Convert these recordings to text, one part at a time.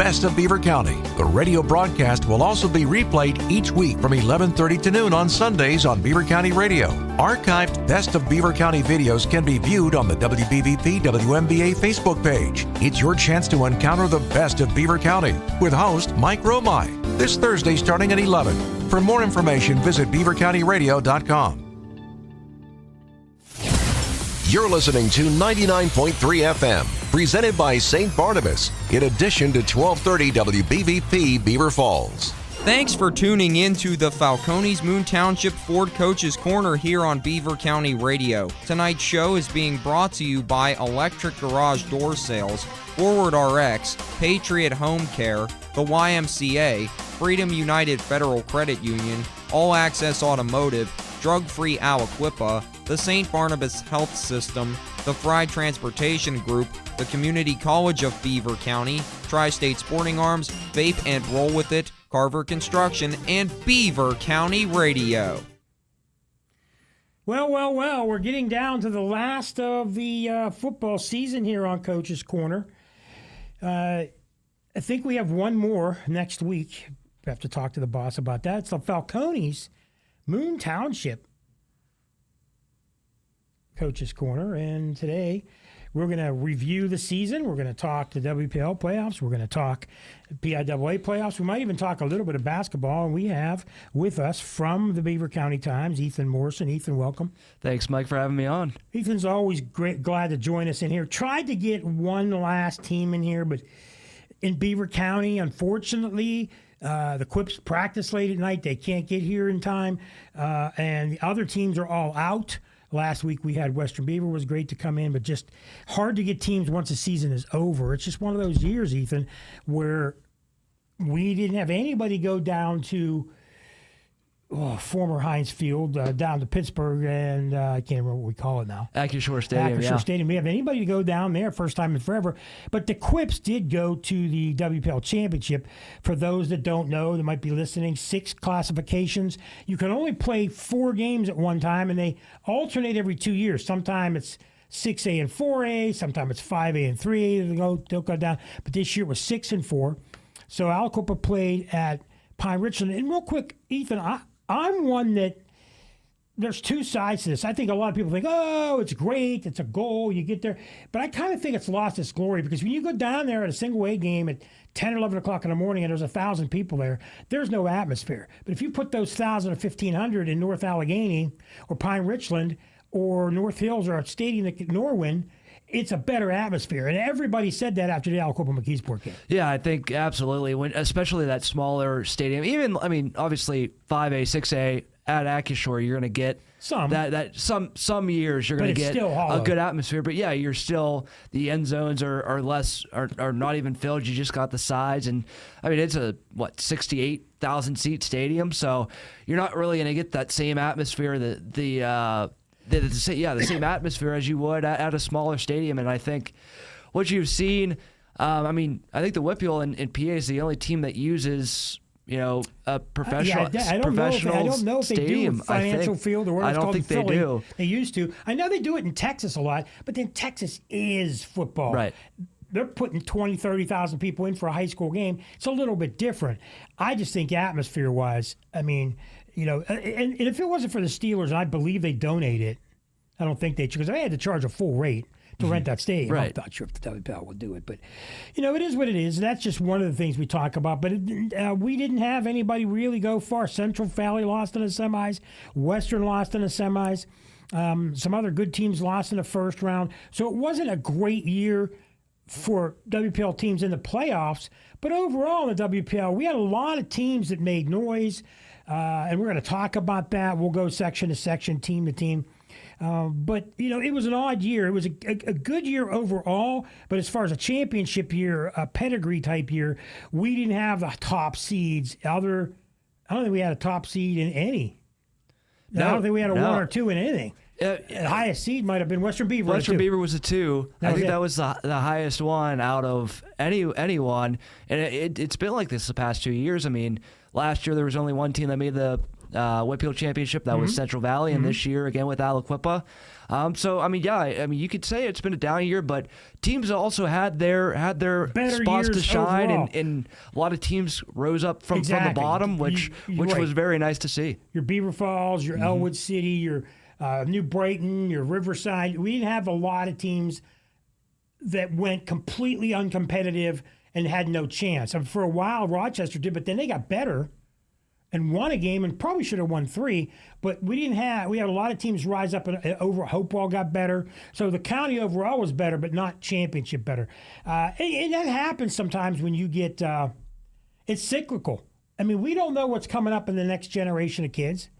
best of Beaver County. The radio broadcast will also be replayed each week from 11:30 to noon on Sundays on Beaver County Radio. Archived Best of Beaver County videos can be viewed on the WBVP WMBA Facebook page. It's your chance to encounter the best of Beaver County with host Mike Romine this Thursday starting at 11. For more information, visit beavercountyradio.com. You're listening to 99.3 FM, presented by St. Barnabas, in addition to 1230 WBVP Beaver Falls. Thanks for tuning in to the Falcones Moon Township Ford Coaches Corner here on Beaver County Radio. Tonight's show is being brought to you by Electric Garage Door Sales, Forward RX, Patriot Home Care, the YMCA, Freedom United Federal Credit Union, All Access Automotive, Drug Free Aliquippa, the St. Barnabas Health System, the Fry Transportation Group, the Community College of Beaver County, Tri-State Sporting Arms, Vape and Roll With It, Carver Construction, and Beaver County Radio. Well, we're getting down to the last of the football season here on Coach's Corner. I think we have one more next week. We have to talk to the boss about that. It's the Falcones Moon Township Coach's Corner, and today we're going to review the season. We're going to talk the WPL playoffs. We're going to talk PIAA playoffs. We might even talk a little bit of basketball, and we have with us from the Beaver County Times, Ethan Morrison. Ethan, welcome. Thanks, Mike, for having me on. Ethan's always glad to join us in here. Tried to get one last team in here, but in Beaver County, unfortunately, the Quips practice late at night. They can't get here in time, and the other teams are all out. Last week we had Western Beaver. Was great to come in, but just hard to get teams once the season is over. It's just one of those years, Ethan, where we didn't have anybody go down to former Heinz Field, down to Pittsburgh, and I can't remember what we call it now. Acrisure Stadium, Stadium. We have anybody to go down there, first time in forever. But the Quips did go to the WPL Championship. For those that don't know, that might be listening, 6 classifications. You can only play 4 games at one time, and they alternate every 2 years. Sometimes it's 6A and 4A. Sometimes it's 5A and 3A. They'll go down. But this year it was 6 and 4. So Aliquippa played at Pine Richland. And real quick, Ethan, I'm one that there's two sides to this. I think a lot of people think, oh, it's great, it's a goal, you get there. But I kind of think it's lost its glory because when you go down there at a single A game at 10 or 11 o'clock in the morning and there's 1,000 people there, there's no atmosphere. But if you put those 1,000 or 1,500 in North Allegheny or Pine Richland or North Hills or a stadium like Norwin, it's a better atmosphere. And everybody said that after the Aliquippa McKeesport game. Yeah, I think absolutely. Especially that smaller stadium. Even, at Acrisure, you're going to get some years you're going to get a good atmosphere. But yeah, you're still, the end zones are not even filled. You just got the sides. And I mean, it's a 68,000 seat stadium. So you're not really going to get that same atmosphere the same atmosphere as you would at a smaller stadium. And I think what you've seen, I think the WPL in PA is the only team that uses, a professional I don't know if they do financial field or what it's called in Philly. They do. They used to. I know they do it in Texas a lot, but then Texas is football. Right. They're putting 20, 30,000 people in for a high school game. It's a little bit different. I just think atmosphere-wise, and if it wasn't for the Steelers, and I believe they donate it, I don't think they, because they had to charge a full rate to rent that stadium. Right. I'm not sure if the WPL will do it, but it is what it is. That's just one of the things we talk about. But we didn't have anybody really go far. Central Valley lost in the semis. Western lost in the semis. Some other good teams lost in the first round. So it wasn't a great year for WPL teams in the playoffs. But overall in the WPL, we had a lot of teams that made noise, and we're going to talk about that. We'll go section to section, team to team. But it was an odd year. It was a good year overall, but as far as a championship year, a pedigree type year, we didn't have the top seeds. I don't think we had a top seed in any. I don't think we had a 1 or 2 in anything. The highest seed might have been Western Beaver. Western Beaver was a 2. I think that was the highest one out of anyone. And it's been like this the past 2 years. I mean, last year there was only one team that made the Whitfield Championship. That was Central Valley, and this year again with Aliquippa. So I mean, you could say it's been a down year, but teams also had their spots to shine, and a lot of teams rose up from the bottom, which was very nice to see. Your Beaver Falls, your Elwood City, your New Brighton, your Riverside. We didn't have a lot of teams that went completely uncompetitive and had no chance. I mean, for a while, Rochester did, but then they got better and won a game and probably should have won 3. But we had a lot of teams rise up and over. Hopewell got better. So the county overall was better, but not championship better. And that happens sometimes when you get it's cyclical. I mean, we don't know what's coming up in the next generation of kids.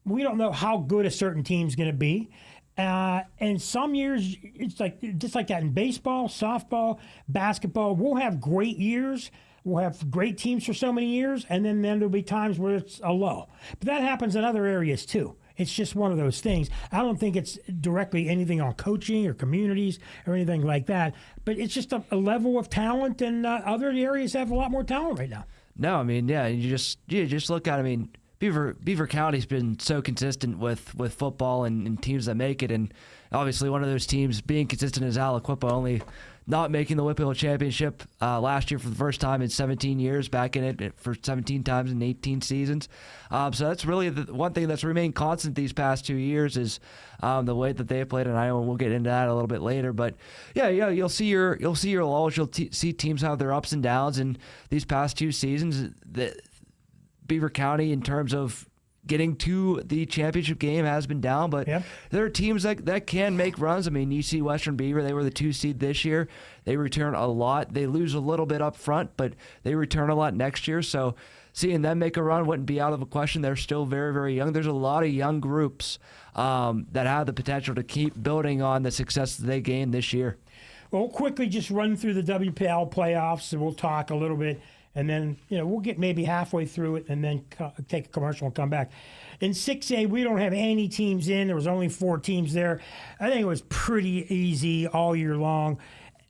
We don't know how good a certain team's going to be. And some years, it's just like that in baseball, softball, basketball. We'll have great years. We'll have great teams for so many years, and then there'll be times where it's a low. But that happens in other areas too. It's just one of those things. I don't think it's directly anything on coaching or communities or anything like that. But it's just a level of talent, and other areas have a lot more talent right now. No, I mean, yeah, you just look at, I mean, Beaver County's been so consistent with football and teams that make it, and obviously one of those teams being consistent is Aliquippa, only not making the Whitfield Championship last year for the first time in 17 years, back in it for 17 times in 18 seasons. So that's really the one thing that's remained constant these past 2 years is the way that they have played, and I know we'll get into that a little bit later. But yeah, you'll see your lulls, you'll see teams have their ups and downs, and these past 2 seasons, Beaver County, in terms of getting to the championship game, has been down, but there are teams that can make runs. I mean, you see Western Beaver, they were the 2 seed this year. They return a lot. They lose a little bit up front, but they return a lot next year. So seeing them make a run wouldn't be out of the question. They're still very, very young. There's a lot of young groups that have the potential to keep building on the success that they gained this year. Well, we'll quickly just run through the WPL playoffs, and we'll talk a little bit. And then, we'll get maybe halfway through it and then take a commercial and come back. In 6A, we don't have any teams in. There was only 4 teams there. I think it was pretty easy all year long.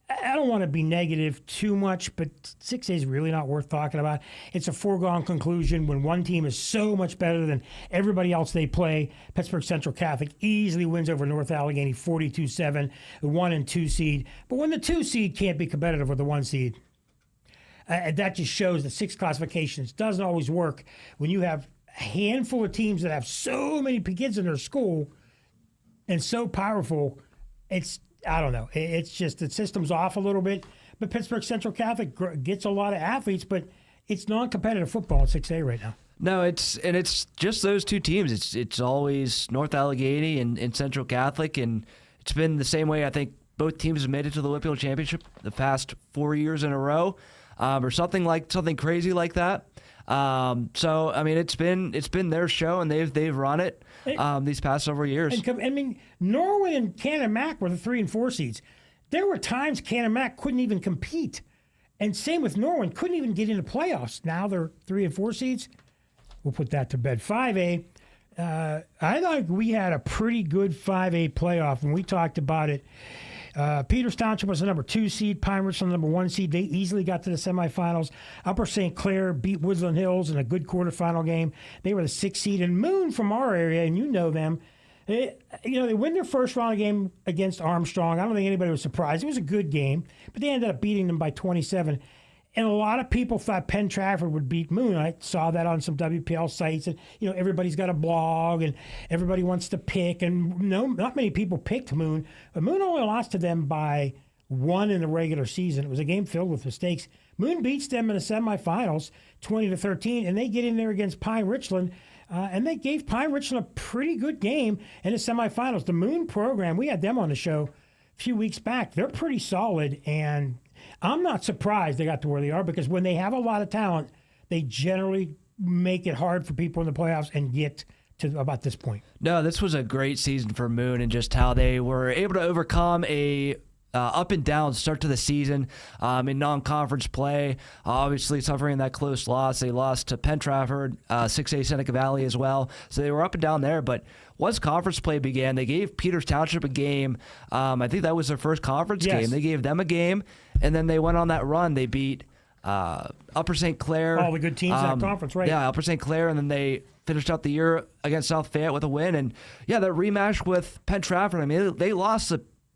I don't want to be negative too much, but 6A is really not worth talking about. It's a foregone conclusion when one team is so much better than everybody else they play. Pittsburgh Central Catholic easily wins over North Allegheny 42-7, the 1 and 2 seed. But when the 2 seed can't be competitive with the 1 seed, that just shows that 6 classifications doesn't always work when you have a handful of teams that have so many kids in their school and so powerful. I don't know. It's just the system's off a little bit. But Pittsburgh Central Catholic gets a lot of athletes, but it's non-competitive football in 6A right now. No, it's just those 2 teams. It's always North Allegheny and Central Catholic, and it's been the same way. I think both teams have made it to the Whitfield Championship the past 4 years in a row. Or something crazy like that. So I mean, it's been their show, and they've run it these past several years. And, I mean, Norwin and Canon Mac were the 3 and 4 seeds. There were times Canon Mac couldn't even compete, and same with Norwin, couldn't even get into playoffs. Now they're 3 and 4 seeds. We'll put that to bed. 5A. I thought we had a pretty good 5A playoff, and we talked about it. Peters Township was the number 2 seed. Pine Richland, the number 1 seed. They easily got to the semifinals. Upper St. Clair beat Woodland Hills in a good quarterfinal game. They were the 6th seed. And Moon from our area, and you know them, they win their first round game against Armstrong. I don't think anybody was surprised. It was a good game, but they ended up beating them by 27. And a lot of people thought Penn Trafford would beat Moon. I saw that on some WPL sites. And, everybody's got a blog and everybody wants to pick. And no, not many people picked Moon. But Moon only lost to them by 1 in the regular season. It was a game filled with mistakes. Moon beats them in the semifinals, 20-13, and they get in there against Pine Richland. And they gave Pine Richland a pretty good game in the semifinals. The Moon program, we had them on the show a few weeks back. They're pretty solid, and I'm not surprised they got to where they are, because when they have a lot of talent, they generally make it hard for people in the playoffs and get to about this point. No, this was a great season for Moon, and just how they were able to overcome a up and down start to the season in non-conference play. Obviously suffering that close loss. They lost to Penn Trafford, 6A Seneca Valley as well. So they were up and down there. But once conference play began, they gave Peters Township a game. I think that was their first conference game. They gave them a game, and then they went on that run. They beat Upper St. Clair. All the good teams in that conference, right? Yeah, Upper St. Clair, and then they finished out the year against South Fayette with a win. And, yeah, that rematch with Penn Trafford, I mean, they lost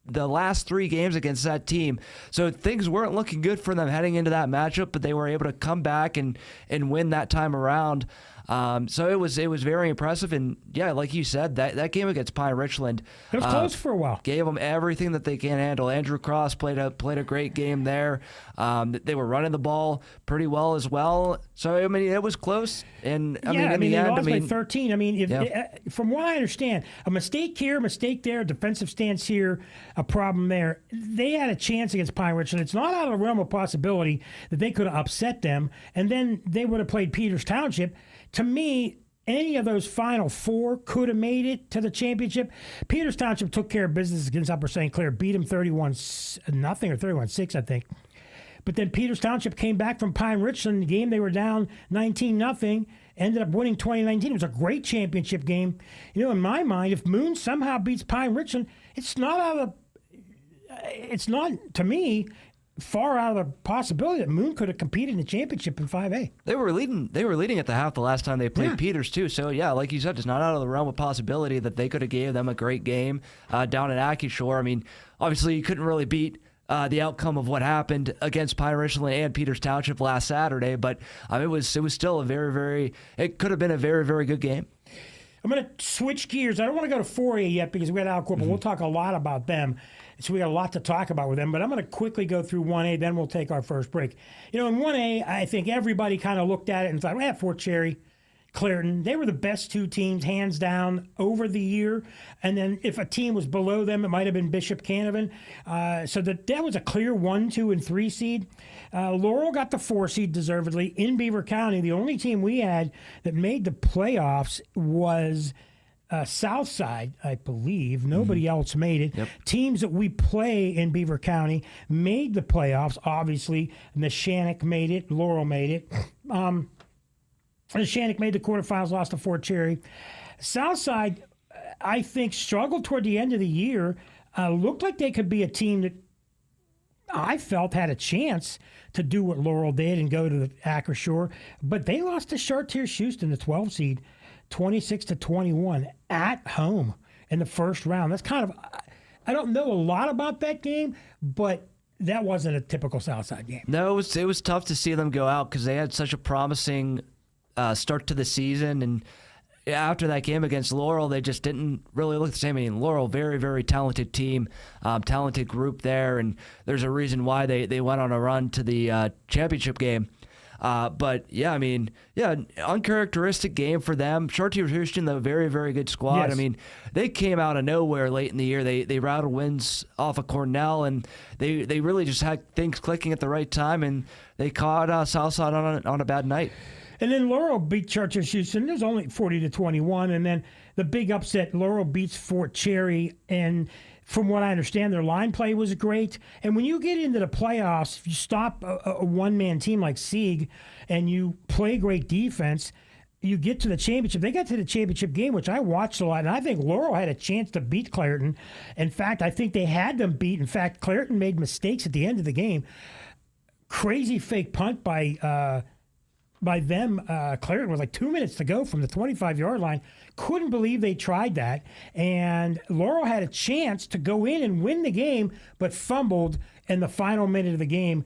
the last 3 games against that team. So things weren't looking good for them heading into that matchup, but they were able to come back and win that time around. So it was very impressive, and yeah, like you said, that game against Pine Richland, it was close for a while. Gave them everything that they can handle. Andrew Cross played a great game there. They were running the ball pretty well as well. So I mean, it was close. And in the end, by 13. I mean, from what I understand, a mistake here, a mistake there, a defensive stance here, a problem there. They had a chance against Pine Richland. It's not out of the realm of possibility that they could have upset them, and then they would have played Peters Township. To me, any of those final 4 could have made it to the championship. Peters Township took care of business against Upper St. Clair, beat them 31-0 or 31-6, I think. But then Peters Township came back from Pine Richland. The game they were down 19-0, ended up winning 2019. It was a great championship game. You know, in my mind, if Moon somehow beats Pine Richland, it's not, to me, far out of the possibility that Moon could have competed in the championship in 5A. They were leading at the half the last time they played Peters too. So yeah, like you said, it's not out of the realm of possibility that they could have gave them a great game down at Accushore. I mean, obviously you couldn't really beat the outcome of what happened against Pine Richland and Peters Township last Saturday, but it was still it could have been a very, very good game. I'm going to switch gears. I don't want to go to 4A yet because we got Alcorp, but we'll talk a lot about them. So we got a lot to talk about with them. But I'm going to quickly go through 1A, then we'll take our first break. You know, in 1A, I think everybody kind of looked at it and thought, Fort Cherry, Clairton, they were the best 2 teams, hands down, over the year. And then if a team was below them, it might have been Bishop Canevin. So that was a clear 1, 2, and 3 seed. Laurel got the 4 seed deservedly in Beaver County. The only team we had that made the playoffs was Southside, I believe. Nobody else made it. Yep. Teams that we play in Beaver County made the playoffs, obviously. Neshannock made it. Laurel made it. Neshannock made the quarterfinals, lost to Fort Cherry. Southside, I think, struggled toward the end of the year. Looked like they could be a team that I felt had a chance to do what Laurel did and go to the Acroshore. But they lost to Chartiers Houston, the 12 seed, 26-21 at home in the first round. That's kind of, I don't know a lot about that game, but that wasn't a typical Southside game. No, it was tough to see them go out because they had such a promising start to the season, and after that game against Laurel, they just didn't really look the same. I mean, Laurel, very, very talented team, talented group there, and there's a reason why they went on a run to the championship game. But yeah, I mean, uncharacteristic game for them. Chartiers Houston, a very, very good squad. Yes. I mean, they came out of nowhere late in the year. They rattled wins off of Cornell, and they really just had things clicking at the right time, and they caught Southside on a bad night. And then Laurel beat Chartiers Houston. It was only 40-21. And then the big upset, Laurel beats Fort Cherry. And from what I understand, their line play was great. And when you get into the playoffs, if you stop a one-man team like Sieg and you play great defense, you get to the championship. They got to the championship game, which I watched a lot, and I think Laurel had a chance to beat Clairton. In fact, I think they had them beat. In fact, Clairton made mistakes at the end of the game. Crazy fake punt by them. Clairton was like 2 minutes to go from the 25-yard line. Couldn't believe they tried that. And Laurel had a chance to go in and win the game, but fumbled in the final minute of the game.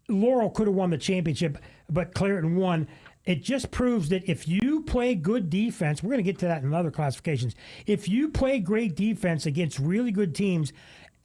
Laurel could have won the championship, but Clairton won. It just proves that if you play good defense, we're going to get to that in other classifications. If you play great defense against really good teams,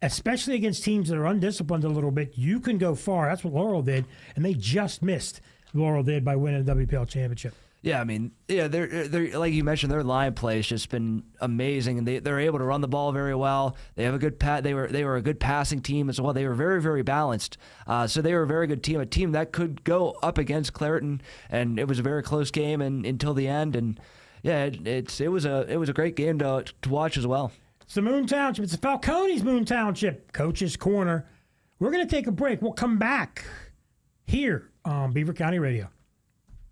especially against teams that are undisciplined a little bit, you can go far. That's what Laurel did, and they just missed. Laurel did by winning the WPL championship. Yeah, I mean, they're like you mentioned, their line play has just been amazing, and they're able to run the ball very well. They have a good they were a good passing team as well. They were very, very balanced. So they were a very good team, a team that could go up against Clairton, and it was a very close game until the end. And yeah, it was a great game to watch as well. It's the Moon Township. It's the Falcones Moon Township Coach's Corner. We're going to take a break. We'll come back here on Beaver County Radio.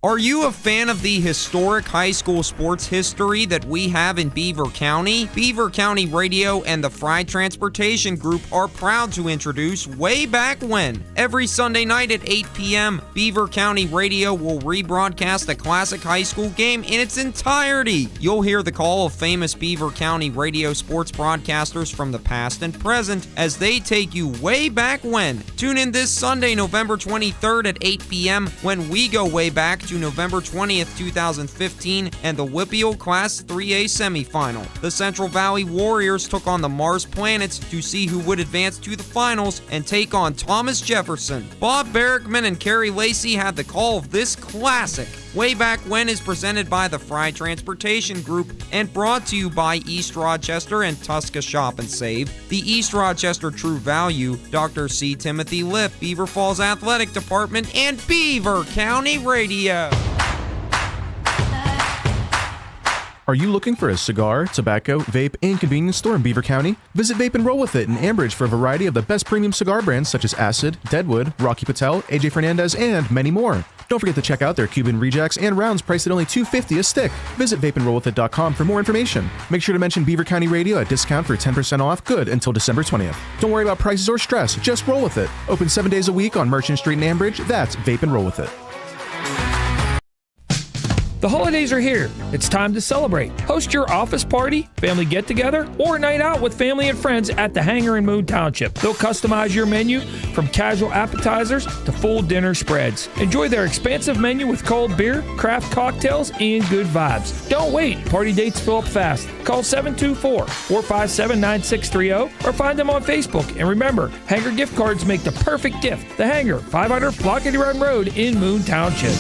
Are you a fan of the historic high school sports history that we have in Beaver County? Beaver County Radio and the Fry Transportation Group are proud to introduce Way Back When. Every Sunday night at 8 p.m., Beaver County Radio will rebroadcast a classic high school game in its entirety. You'll hear the call of famous Beaver County radio sports broadcasters from the past and present as they take you way back when. Tune in this Sunday, November 23rd at 8 p.m. when we go way back to November 20th, 2015, and the WPIAL Class 3A semifinal. The Central Valley Warriors took on the Mars Planets to see who would advance to the finals and take on Thomas Jefferson. Bob Barrickman and Kerry Lacey had the call of this classic. Way Back When is presented by the Fry Transportation Group and brought to you by East Rochester and Tusca Shop and Save, the East Rochester True Value, Dr. C. Timothy Lip, Beaver Falls Athletic Department, and Beaver County Radio. Are you looking for a cigar, tobacco, vape, and convenience store in Beaver County? Visit Vape and Roll With It in Ambridge for a variety of the best premium cigar brands such as Acid, Deadwood, Rocky Patel, AJ Fernandez, and many more. Don't forget to check out their Cuban Rejects and rounds priced at only $2.50 a stick. Visit vapeandrollwithit.com for more information. Make sure to mention Beaver County Radio at discount for 10% off, good until December 20th. Don't worry about prices or stress, just roll with it. Open 7 days a week on Merchant Street in Ambridge. That's Vape and Roll With It. The holidays are here. It's time to celebrate. Host your office party, family get-together, or night out with family and friends at the Hangar in Moon Township. They'll customize your menu from casual appetizers to full dinner spreads. Enjoy their expansive menu with cold beer, craft cocktails, and good vibes. Don't wait. Party dates fill up fast. Call 724-457-9630 or find them on Facebook. And remember, Hangar gift cards make the perfect gift. The Hangar, 500 Flockety Run Road in Moon Township.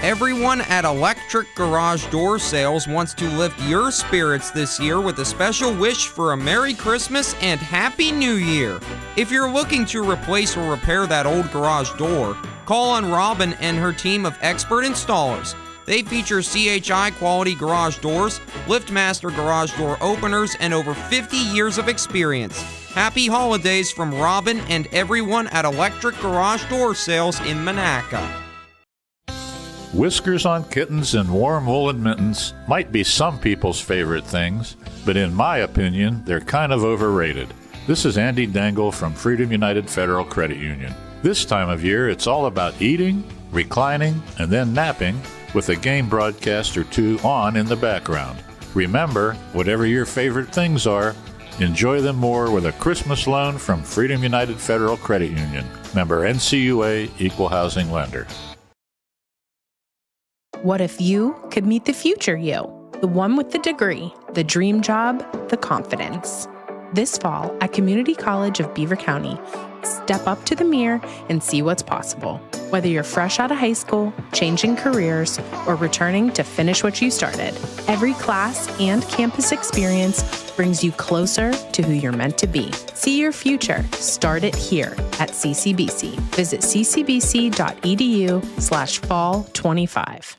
Everyone at Electric Garage Door Sales wants to lift your spirits this year with a special wish for a Merry Christmas and Happy New Year. If you're looking to replace or repair that old garage door, call on Robin and her team of expert installers. They feature CHI quality garage doors, LiftMaster garage door openers, and over 50 years of experience. Happy holidays from Robin and everyone at Electric Garage Door Sales in Monaca. Whiskers on kittens and warm woolen mittens might be some people's favorite things, but in my opinion, they're kind of overrated. This is Andy Dangle from Freedom United Federal Credit Union. This time of year, it's all about eating, reclining, and then napping with a game broadcast or two on in the background. Remember, whatever your favorite things are, enjoy them more with a Christmas loan from Freedom United Federal Credit Union. Member NCUA, Equal Housing Lender. What if you could meet the future you? The one with the degree, the dream job, the confidence. This fall at Community College of Beaver County, step up to the mirror and see what's possible. Whether you're fresh out of high school, changing careers, or returning to finish what you started, every class and campus experience brings you closer to who you're meant to be. See your future. Start it here at CCBC. Visit ccbc.edu/fall25.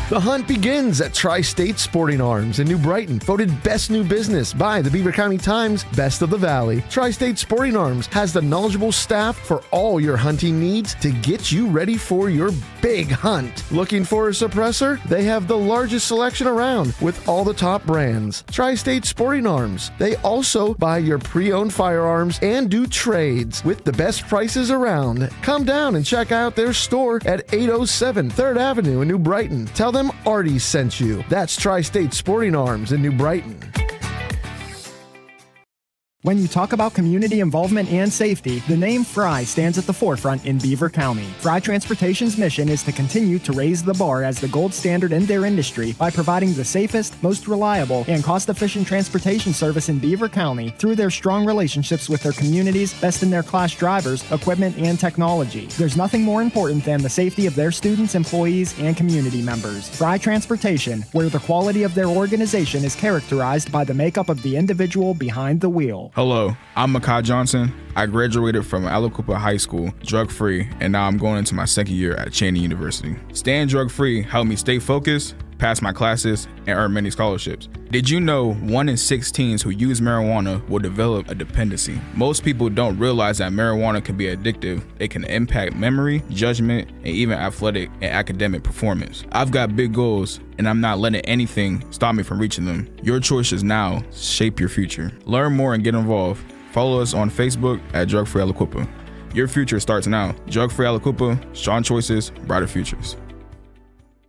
The hunt begins at Tri-State Sporting Arms in New Brighton, voted Best New Business by the Beaver County Times Best of the Valley. Tri-State Sporting Arms has the knowledgeable staff for all your hunting needs to get you ready for your big hunt. Looking for a suppressor? They have the largest selection around with all the top brands. Tri-State Sporting Arms. They also buy your pre-owned firearms and do trades with the best prices around. Come down and check out their store at 807 3rd Avenue in New Brighton. Tell them Artie sent you. That's Tri-State Sporting Arms in New Brighton. When you talk about community involvement and safety, the name Fry stands at the forefront in Beaver County. Fry Transportation's mission is to continue to raise the bar as the gold standard in their industry by providing the safest, most reliable, and cost-efficient transportation service in Beaver County through their strong relationships with their community's best-in-their-class drivers, equipment, and technology. There's nothing more important than the safety of their students, employees, and community members. Fry Transportation, where the quality of their organization is characterized by the makeup of the individual behind the wheel. Hello, I'm Makai Johnson. I graduated from Aliquippa High School, drug-free, and now I'm going into my second year at Cheney University. Staying drug-free helped me stay focused, pass my classes, and earn many scholarships. Did you know 1 in 6 teens who use marijuana will develop a dependency? Most people don't realize that marijuana can be addictive. It can impact memory, judgment, and even athletic and academic performance. I've got big goals, and I'm not letting anything stop me from reaching them. Your choices now shape your future. Learn more and get involved. Follow us on Facebook at Drug Free Aliquippa. Your future starts now. Drug Free Aliquippa, strong choices, brighter futures.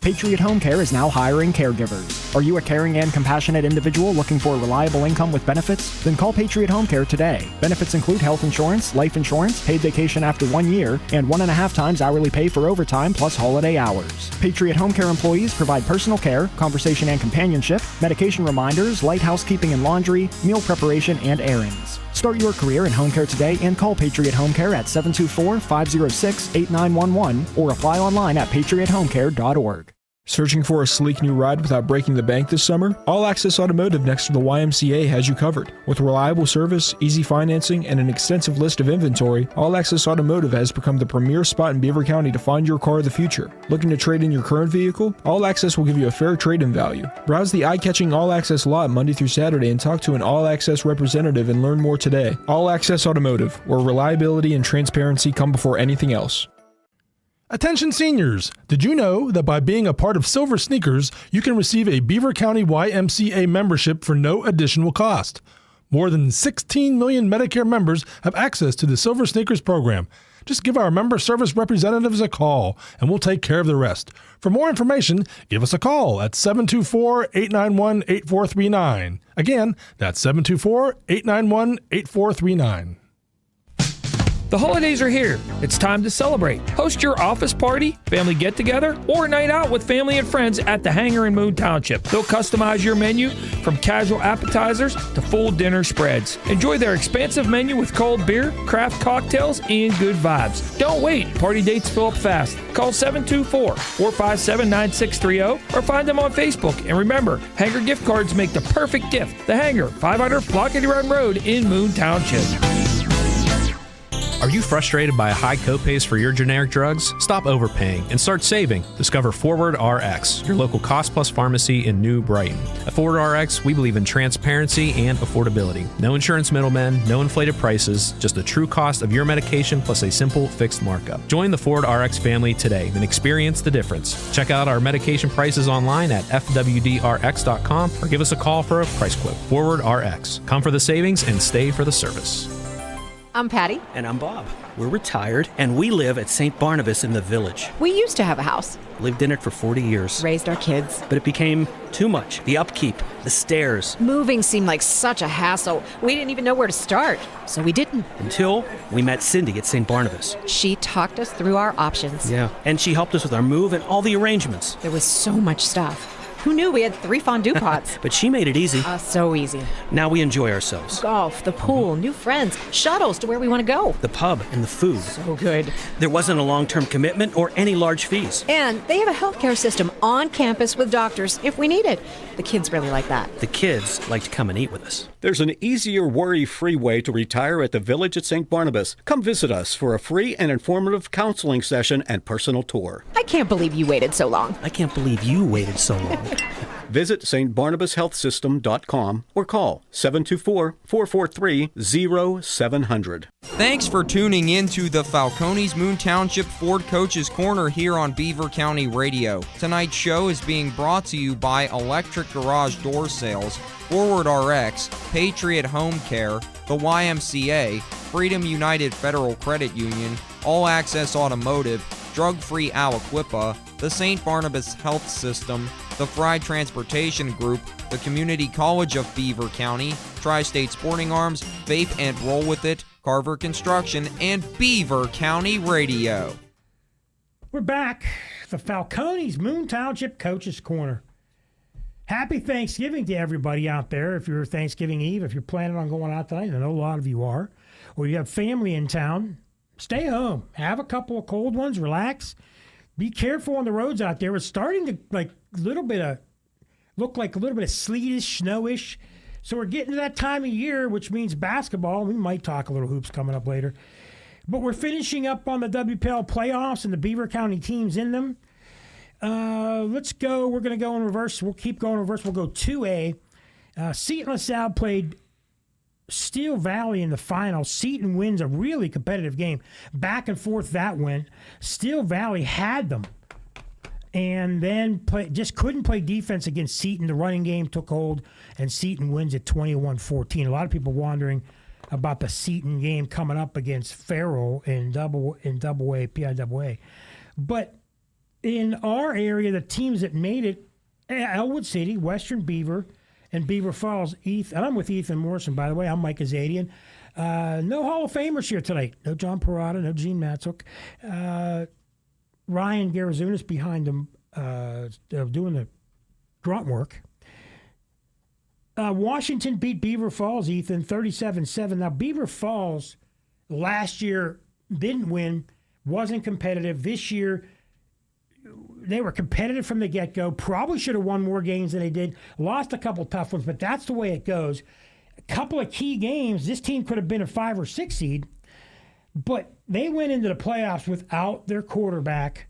Patriot Home Care is now hiring caregivers. Are you a caring and compassionate individual looking for a reliable income with benefits? Then call Patriot Home Care today. Benefits include health insurance, life insurance, paid vacation after 1 year, and 1.5 times hourly pay for overtime plus holiday hours. Patriot Home Care employees provide personal care, conversation and companionship, medication reminders, light housekeeping and laundry, meal preparation, and errands. Start your career in home care today and call Patriot Home Care at 724-506-8911 or apply online at patriothomecare.org. Searching for a sleek new ride without breaking the bank this summer? All Access Automotive next to the YMCA has you covered. With reliable service, easy financing, and an extensive list of inventory, All Access Automotive has become the premier spot in Beaver County to find your car of the future. Looking to trade in your current vehicle? All Access will give you a fair trade-in value. Browse the eye-catching All Access lot Monday through Saturday and talk to an All Access representative and learn more today. All Access Automotive, where reliability and transparency come before anything else. Attention seniors! Did you know that by being a part of Silver Sneakers, you can receive a Beaver County YMCA membership for no additional cost? More than 16 million Medicare members have access to the Silver Sneakers program. Just give our member service representatives a call, and we'll take care of the rest. For more information, give us a call at 724-891-8439. Again, that's 724-891-8439. The holidays are here. It's time to celebrate. Host your office party, family get-together, or night out with family and friends at the Hangar in Moon Township. They'll customize your menu from casual appetizers to full dinner spreads. Enjoy their expansive menu with cold beer, craft cocktails, and good vibes. Don't wait. Party dates fill up fast. Call 724-457-9630 or find them on Facebook. And remember, Hangar gift cards make the perfect gift. The Hangar, 500 Flockety Run Road in Moon Township. Are you frustrated by high copays for your generic drugs? Stop overpaying and start saving. Discover Forward RX, your local cost-plus pharmacy in New Brighton. At Forward RX, we believe in transparency and affordability. No insurance middlemen, no inflated prices, just the true cost of your medication plus a simple fixed markup. Join the Forward RX family today and experience the difference. Check out our medication prices online at fwdrx.com or give us a call for a price quote. Forward RX. Come for the savings and stay for the service. I'm Patty. And I'm Bob. We're retired, and we live at St. Barnabas in the Village. We used to have a house. Lived in it for 40 years. Raised our kids. But it became too much. The upkeep, the stairs. Moving seemed like such a hassle. We didn't even know where to start, so we didn't. Until we met Cindy at St. Barnabas. She talked us through our options. Yeah, and she helped us with our move and all the arrangements. There was so much stuff. Who knew we had 3 fondue pots? But she made it easy. So easy. Now we enjoy ourselves. Golf, the pool, new friends, shuttles to where we want to go. The pub and the food. So good. There wasn't a long-term commitment or any large fees. And they have a healthcare system on campus with doctors if we need it. The kids really like that. The kids like to come and eat with us. There's an easier, worry-free way to retire at the Village at St. Barnabas. Come visit us for a free and informative counseling session and personal tour. I can't believe you waited so long. I can't believe you waited so long. Visit stbarnabashealthsystem.com or call 724-443-0700. Thanks for tuning in to the Falcones Moon Township Ford Coaches Corner here on Beaver County Radio. Tonight's show is being brought to you by Electric Garage Door Sales, Forward RX, Patriot Home Care, the YMCA, Freedom United Federal Credit Union, All Access Automotive, Drug Free Aliquippa, the St. Barnabas Health System, the Fry Transportation Group, the Community College of Beaver County, Tri-State Sporting Arms, Vape and Roll With It, Carver Construction, and Beaver County Radio. We're back. The Falcones Moon Township Coaches Corner. Happy Thanksgiving to everybody out there. If you're Thanksgiving Eve, if you're planning on going out tonight, I know a lot of you are, or you have family in town, stay home. Have a couple of cold ones. Relax. Be careful on the roads out there. It's starting to look like a little bit of sleetish, snowish. So we're getting to that time of year, which means basketball. We might talk a little hoops coming up later. But we're finishing up on the WPL playoffs and the Beaver County teams in them. Let's go. We're going to go in reverse. We'll keep going in reverse. We'll go 2A. Seton LaSalle played Steel Valley in the final. Seton wins a really competitive game. Back and forth that went. Steel Valley had them. And then just couldn't play defense against Seton. The running game took hold, and Seton wins at 21-14. A lot of people wondering about the Seton game coming up against Farrell in double A, PIAA. But in our area, the teams that made it, Elwood City, Western Beaver, and Beaver Falls. And I'm with Ethan Morrison, by the way. I'm Mike Azadian. No Hall of Famers here tonight. No John Parada, no Gene Matzuk. Ryan Garazunas behind them doing the grunt work. Washington beat Beaver Falls, Ethan, 37-7. Now, Beaver Falls last year didn't win, wasn't competitive. This year, they were competitive from the get-go. Probably should have won more games than they did. Lost a couple tough ones, but that's the way it goes. A couple of key games, this team could have been a 5 or 6 seed, but they went into the playoffs without their quarterback,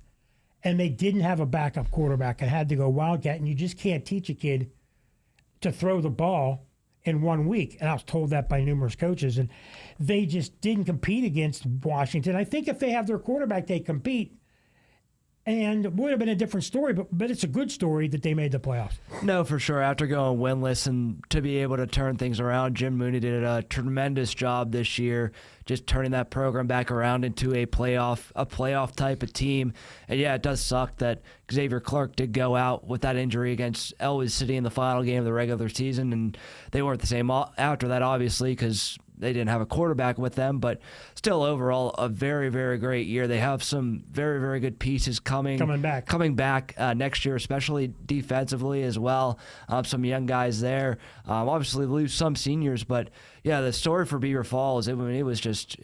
and they didn't have a backup quarterback and had to go Wildcat, and you just can't teach a kid to throw the ball in 1 week. And I was told that by numerous coaches, and they just didn't compete against Washington. I think if they have their quarterback, they compete. And it would have been a different story, but it's a good story that they made the playoffs. No, for sure. After going winless and to be able to turn things around, Jim Mooney did a tremendous job this year, just turning that program back around into a playoff type of team. And yeah, it does suck that Xavier Clark did go out with that injury against Elwood City in the final game of the regular season, and they weren't the same after that, obviously, because they didn't have a quarterback with them, but still overall a very, very great year. They have some very, very good pieces coming back next year, especially defensively as well. Some young guys there. Obviously lose some seniors, but yeah, the story for Beaver Falls, it was just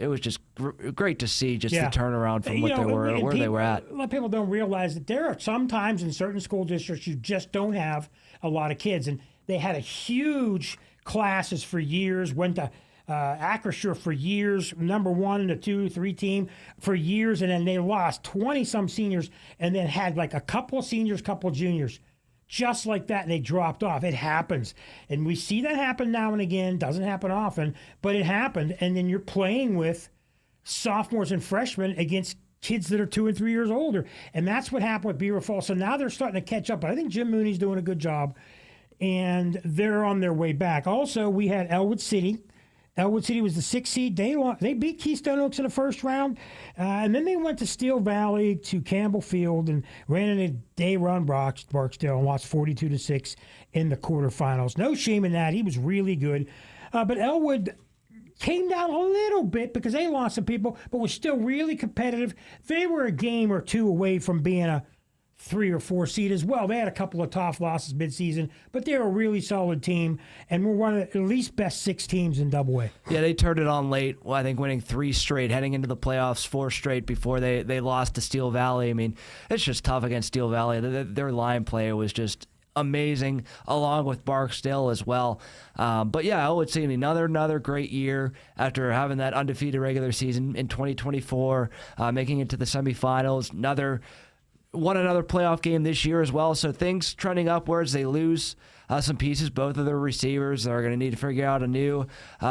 great to see the turnaround from what they were, where they were at. A lot of people don't realize that there are some times in certain school districts you just don't have a lot of kids, and they had a huge classes for years, went to Acrisure for years, number 1 and a 2, 3 team for years, and then they lost 20-some seniors and then had like a couple of seniors, couple of juniors. Just like that, and they dropped off. It happens. And we see that happen now and again. Doesn't happen often, but it happened. And then you're playing with sophomores and freshmen against kids that are 2 and 3 years older. And that's what happened with Beaver Falls. So now they're starting to catch up. But I think Jim Mooney's doing a good job, and they're on their way back. Also, we had Elwood City. Elwood City was the 6th seed. They beat Keystone Oaks in the first round, and then they went to Steel Valley, to Campbell Field, and ran into Day-Run Barksdale and lost 42-6 in the quarterfinals. No shame in that. He was really good. But Elwood came down a little bit because they lost some people, but was still really competitive. They were a game or two away from being a 3 or 4 seed as well. They had a couple of tough losses midseason, but they're a really solid team, and we're one of the at least best 6 teams in Double A. Yeah, they turned it on late. Well, I think winning 3 straight, heading into the playoffs 4 straight before they lost to Steel Valley. I mean, it's just tough against Steel Valley. Their line play was just amazing, along with Barksdale as well. But yeah, I would say another great year after having that undefeated regular season in 2024, making it to the semifinals. Won another playoff game this year as well, so things trending upwards. They lose some pieces. Both of their receivers are going to need to figure out a new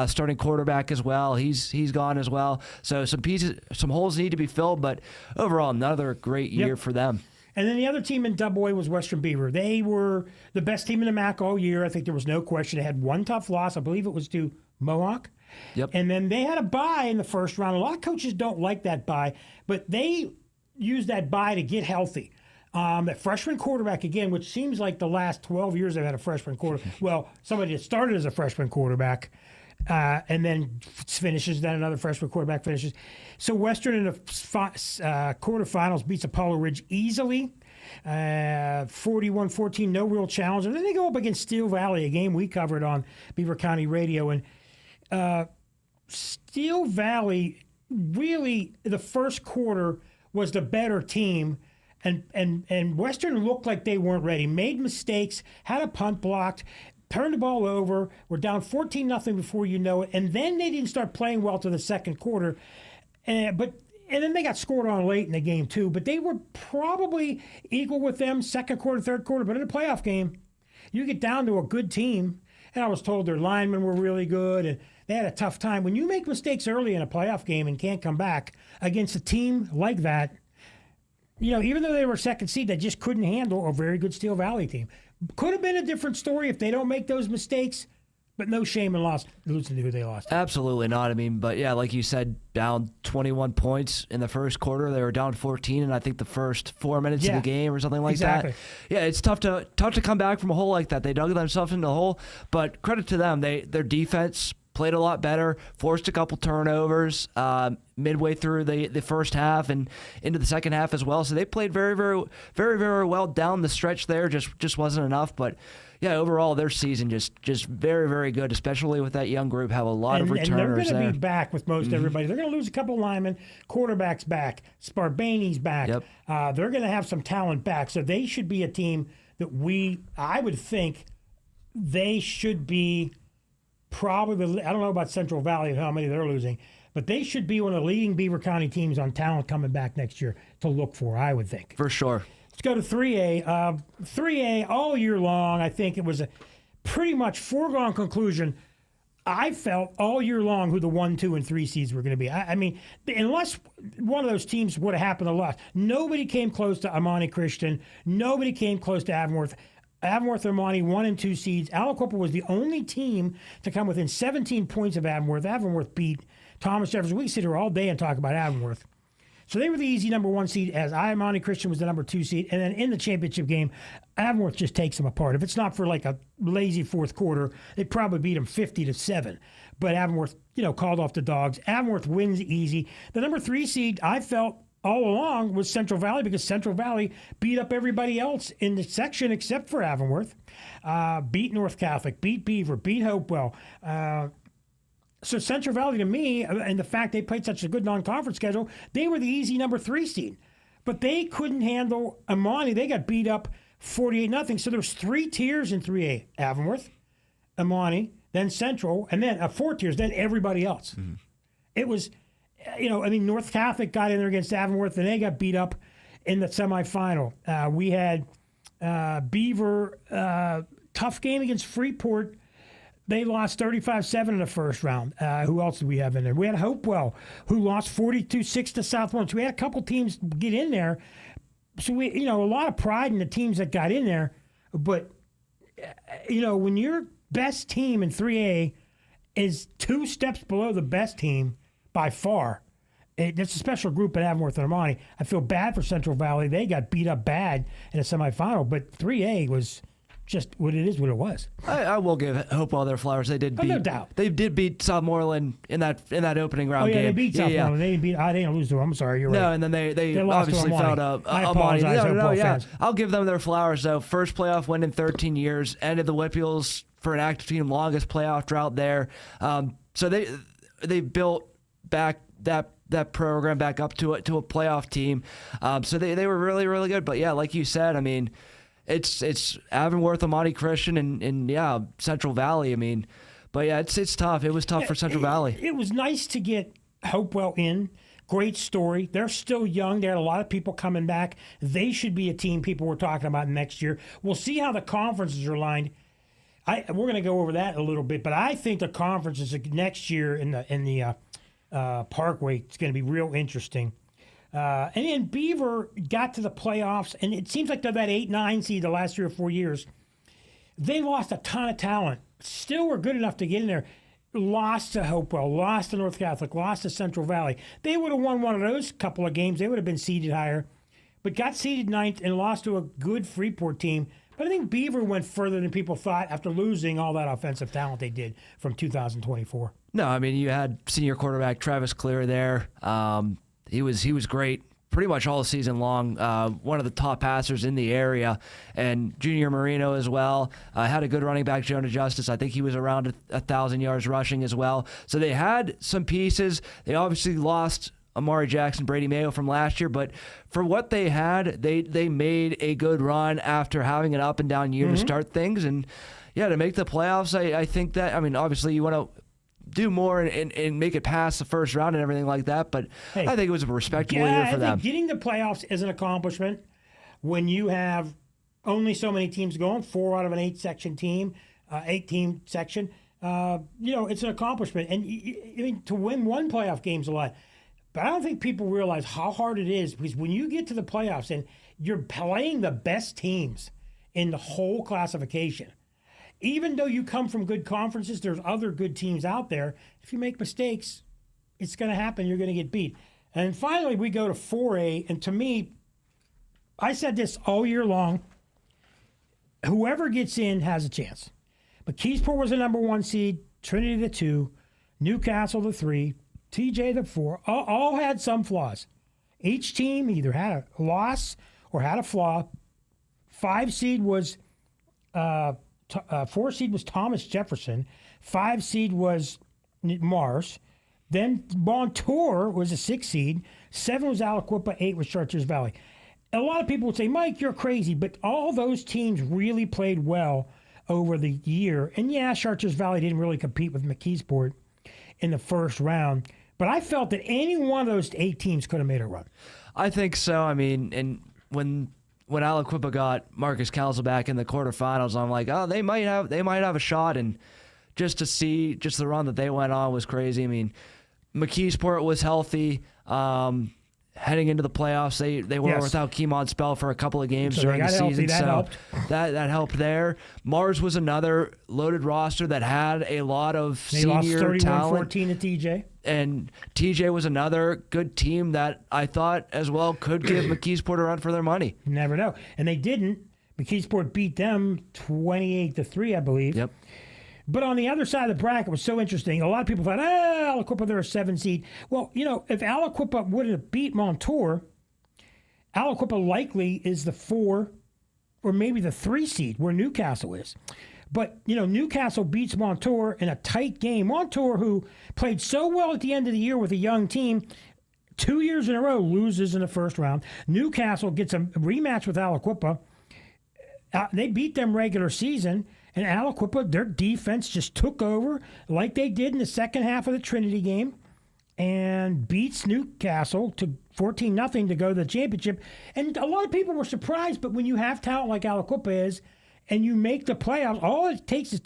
starting quarterback as well. He's gone as well. So some holes need to be filled, but overall, another great year for them. And then the other team in Double A was Western Beaver. They were the best team in the MAC all year. I think there was no question. They had one tough loss. I believe it was to Mohawk. Yep. And then they had a bye in the first round. A lot of coaches don't like that bye, but they use that bye to get healthy. That freshman quarterback, again, which seems like the last 12 years they've had a freshman quarterback. Well, somebody that started as a freshman quarterback and then finishes, then another freshman quarterback finishes. So Western in the quarterfinals beats Apollo Ridge easily, 41-14, no real challenge. And then they go up against Steel Valley, a game we covered on Beaver County Radio. And Steel Valley, really, the first quarter was the better team, and Western looked like they weren't ready. Made mistakes, had a punt blocked, turned the ball over, were down 14-0 before you know it, and then they didn't start playing well to the second quarter. But And then they got scored on late in the game, too. But they were probably equal with them second quarter, third quarter. But in a playoff game, you get down to a good team. And I was told their linemen were really good, and they had a tough time. When you make mistakes early in a playoff game and can't come back against a team like that, even though they were second seed, they just couldn't handle a very good Steel Valley team. Could have been a different story if they don't make those mistakes. But no shame in losing to who they lost. Absolutely not. I mean, but yeah, like you said, down 21 points in the first quarter. They were down 14 in, I think, the first 4 minutes of the game or something like that. Yeah, it's tough to come back from a hole like that. They dug themselves into the hole, but credit to them. Their defense played a lot better, forced a couple turnovers midway through the first half and into the second half as well. So they played very, very, very, very well down the stretch there. Just wasn't enough, but yeah, overall their season just very, very good, especially with that young group. Have a lot of returners. And they're going to be back with most everybody. They're going to lose a couple linemen, quarterbacks back, Sparbani's back. Yep. They're going to have some talent back, so they should be a team that I would think they should be. Probably, I don't know about Central Valley and how many they're losing, but they should be one of the leading Beaver County teams on talent coming back next year to look for, I would think. For sure. Let's go to 3A. 3A all year long, I think it was a pretty much foregone conclusion. I felt all year long who the 1, 2, and 3 seeds were going to be. I mean, unless one of those teams would have happened to lose, nobody came close to Amani Christian. Nobody came close to Avonworth. Avonworth and Amani 1 and 2 seeds. Aliquippa was the only team to come within 17 points of Avonworth. Avonworth beat Thomas Jefferson. We can sit here all day and talk about Avonworth. So they were the easy number 1 seed, as Amani Christian was the number 2 seed. And then in the championship game, Avonworth just takes them apart. If it's not for like a lazy fourth quarter, they probably beat them 50-7. But Avonworth, called off the dogs. Avonworth wins easy. The number 3 seed, I felt all along, was Central Valley, because Central Valley beat up everybody else in the section except for Avonworth. Beat North Catholic, beat Beaver, beat Hopewell. So Central Valley, to me, and the fact they played such a good non-conference schedule, they were the easy number 3 seed. But they couldn't handle Amani. They got beat up 48-0. So there's 3 tiers in 3A. Avonworth, Amani, then Central, and then 4 tiers, then everybody else. Mm-hmm. It was... North Catholic got in there against Avonworth, and they got beat up in the semifinal. We had Beaver, tough game against Freeport. They lost 35-7 in the first round. Who else did we have in there? We had Hopewell, who lost 42-6 to Southmoreland. So we had a couple teams get in there. So we, a lot of pride in the teams that got in there. But, when your best team in 3A is 2 steps below the best team, by far. It's a special group at Avonworth and Amani. I feel bad for Central Valley. They got beat up bad in the semifinal, but 3A was just what it is, what it was. I will give Hopewell their flowers. They did beat. No doubt. They did beat Southmoreland in that opening round game. They beat Southmoreland. They didn't lose to them. I'm sorry, you're right. No, and then they obviously fell to Amani. Fans. I'll give them their flowers though. First playoff win in 13 years. Ended the Whippeals for an active team, longest playoff drought there. So they built back that program back up to a playoff team. So they were really, really good. But yeah, like you said, I mean, it's Avonworth, Amani Christian, and Central Valley. I mean, but yeah, it's tough. It was tough for Central Valley. It was nice to get Hopewell in. Great story. They're still young. They had a lot of people coming back. They should be a team people were talking about next year. We'll see how the conferences are lined. We're going to go over that a little bit, but I think the conferences next year in the Parkway, it's going to be real interesting. And then Beaver got to the playoffs, and it seems like they're that 8-9 seed the last 3 or 4 years. They lost a ton of talent. Still were good enough to get in there. Lost to Hopewell, lost to North Catholic, lost to Central Valley. They would have won one of those couple of games. They would have been seeded higher, but got seeded 9th and lost to a good Freeport team. But I think Beaver went further than people thought after losing all that offensive talent they did from 2024. No, I mean, you had senior quarterback Travis Clear there. He was great pretty much all season long. One of the top passers in the area. And Junior Marino as well. Had a good running back, Jonah Justice. I think he was around 1,000 yards rushing as well. So they had some pieces. They obviously lost Amari Jackson, Brady Mayo from last year, but for what they had, they made a good run after having an up and down year to start things. And yeah, to make the playoffs, I think that, I mean, obviously you want to do more and make it past the first round and everything like that. But I think it was a respectable year for them. Getting the playoffs is an accomplishment when you have only so many teams going, 4 out of an 8-team section. It's an accomplishment. And I mean, to win one playoff game's a lot. But I don't think people realize how hard it is, because when you get to the playoffs and you're playing the best teams in the whole classification, even though you come from good conferences, there's other good teams out there. If you make mistakes, it's going to happen. You're going to get beat. And finally, we go to 4A. And to me, I said this all year long. Whoever gets in has a chance. McKeesport was the number 1 seed, Trinity the 2, Newcastle the 3, TJ the 4. All had some flaws. Each team either had a loss or had a flaw. 5 seed was 4 seed was Thomas Jefferson. 5 seed was Mars. Then Montour was a 6 seed. 7 was Aliquippa. 8 was Chartiers Valley. A lot of people would say, Mike, you're crazy, but all those teams really played well over the year. And yeah, Chartiers Valley didn't really compete with McKeesport in the first round, but I felt that any one of those 8 teams could have made a run. I think so. I mean, and when Aliquippa got Marcus Council back in the quarterfinals, I'm like, oh, they might have a shot. And just to see the run that they went on was crazy. I mean, McKeesport was healthy. Heading into the playoffs, they were without Keemon Spell for a couple of games during the season, that helped there. Mars was another loaded roster that had a lot of senior talent. They lost 31-14 to TJ. And TJ was another good team that I thought as well could give McKeesport a run for their money. You never know. And they didn't. McKeesport beat them 28-3, I believe. Yep. But on the other side of the bracket, it was so interesting. A lot of people thought, Aliquippa, they're a 7 seed. Well, if Aliquippa would have beat Montour, Aliquippa likely is the 4 or maybe the 3 seed where Newcastle is. But, Newcastle beats Montour in a tight game. Montour, who played so well at the end of the year with a young team, 2 years in a row loses in the first round. Newcastle gets a rematch with Aliquippa. They beat them regular season. And Aliquippa, their defense just took over like they did in the second half of the Trinity game and beats Newcastle to 14-0 to go to the championship. And a lot of people were surprised, but when you have talent like Aliquippa is and you make the playoffs, all it takes is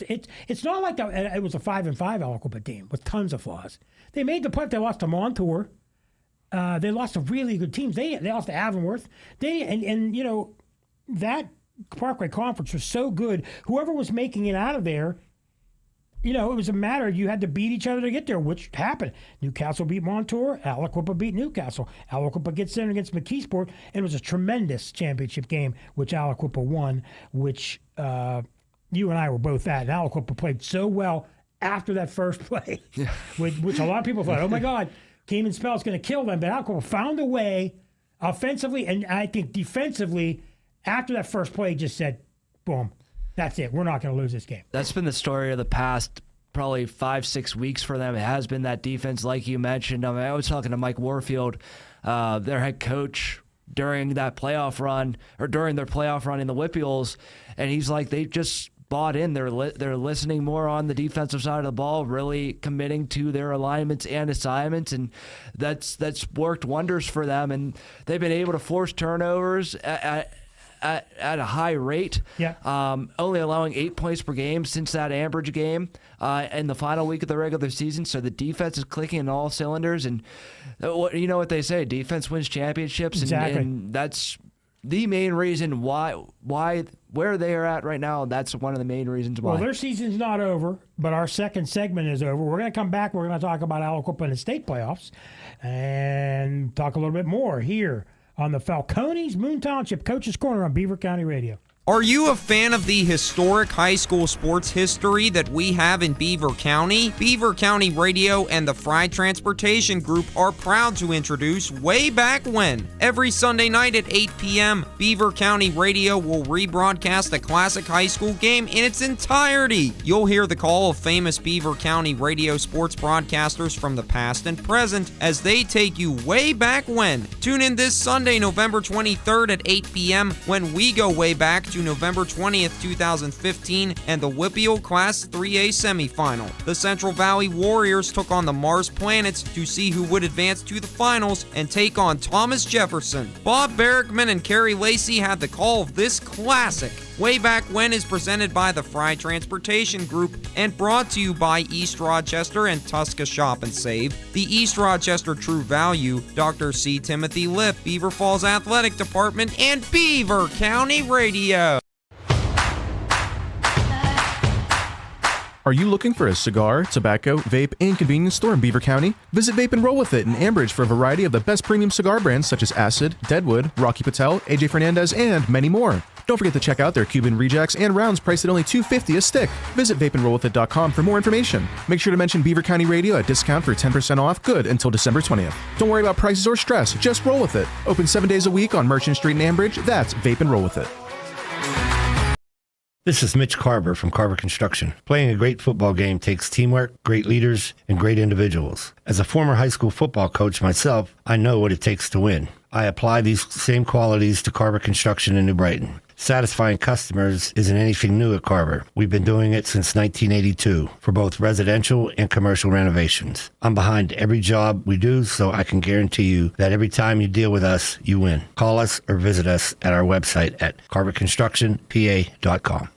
it's not like it was a 5-5 Aliquippa team with tons of flaws. They made the playoffs. They lost to Montour. They lost to really good teams. They lost to Avonworth. That Parkway Conference was so good. Whoever was making it out of there, it was a matter of you had to beat each other to get there, which happened. Newcastle beat Montour. Aliquippa beat Newcastle. Aliquippa gets in against McKeesport, and it was a tremendous championship game, which Aliquippa won, which you and I were both at. And Aliquippa played so well after that first play, which a lot of people thought, oh, my God, Keemon Spell's going to kill them. But Aliquippa found a way offensively, and I think defensively, after that first play, just said, boom, that's it. We're not going to lose this game. That's been the story of the past probably 5-6 weeks for them. It has been that defense, like you mentioned. I was talking to Mike Warfield, their head coach, during that playoff run, or during their playoff run in the Whipples, and he's like, they just bought in. They're listening more on the defensive side of the ball, really committing to their alignments and assignments, and that's worked wonders for them. And they've been able to force turnovers at a high rate, only allowing 8 points per game since that Ambridge game in the final week of the regular season. So the defense is clicking in all cylinders, and you know what they say, defense wins championships, exactly. And that's the main reason why where they are at right now. That's one of the main reasons why. Well, their season's not over, but our second segment is over. We're going to come back. We're going to talk about Aliquippa in the state playoffs and talk a little bit more here on the Falcones Moon Township Coach's Corner on Beaver County Radio. Are you a fan of the historic high school sports history that we have in Beaver County? Beaver County Radio and the Fry Transportation Group are proud to introduce Way Back When. Every Sunday night at 8 p.m., Beaver County Radio will rebroadcast the classic high school game in its entirety. You'll hear the call of famous Beaver County Radio sports broadcasters from the past and present as they take you way back when. Tune in this Sunday, November 23rd at 8 p.m. when we go way back to November 20th, 2015, and the WPIAL Class 3A semifinal. The Central Valley Warriors took on the Mars Planets to see who would advance to the finals and take on Thomas Jefferson. Bob Berrickman and Kerry Lacey had the call of this classic. Way Back When is presented by the Fry Transportation Group and brought to you by East Rochester and Tusca Shop and Save, the East Rochester True Value, Dr. C. Timothy Lip, Beaver Falls Athletic Department, and Beaver County Radio. Are you looking for a cigar, tobacco, vape, and convenience store in Beaver County? Visit Vape and Roll With It in Ambridge for a variety of the best premium cigar brands such as Acid, Deadwood, Rocky Patel, AJ Fernandez, and many more. Don't forget to check out their Cuban rejects and rounds priced at only $2.50 a stick. Visit vapeandrollwithit.com for more information. Make sure to mention Beaver County Radio at discount for 10% off, good until December 20th. Don't worry about prices or stress, just roll with it. Open 7 days a week on Merchant Street in Ambridge. That's Vape and Roll With It. This is Mitch Carver from Carver Construction. Playing a great football game takes teamwork, great leaders, and great individuals. As a former high school football coach myself, I know what it takes to win. I apply these same qualities to Carver Construction in New Brighton. Satisfying customers isn't anything new at Carver. We've been doing it since 1982 for both residential and commercial renovations. I'm behind every job we do, so I can guarantee you that every time you deal with us, you win. Call us or visit us at our website at carverconstructionpa.com.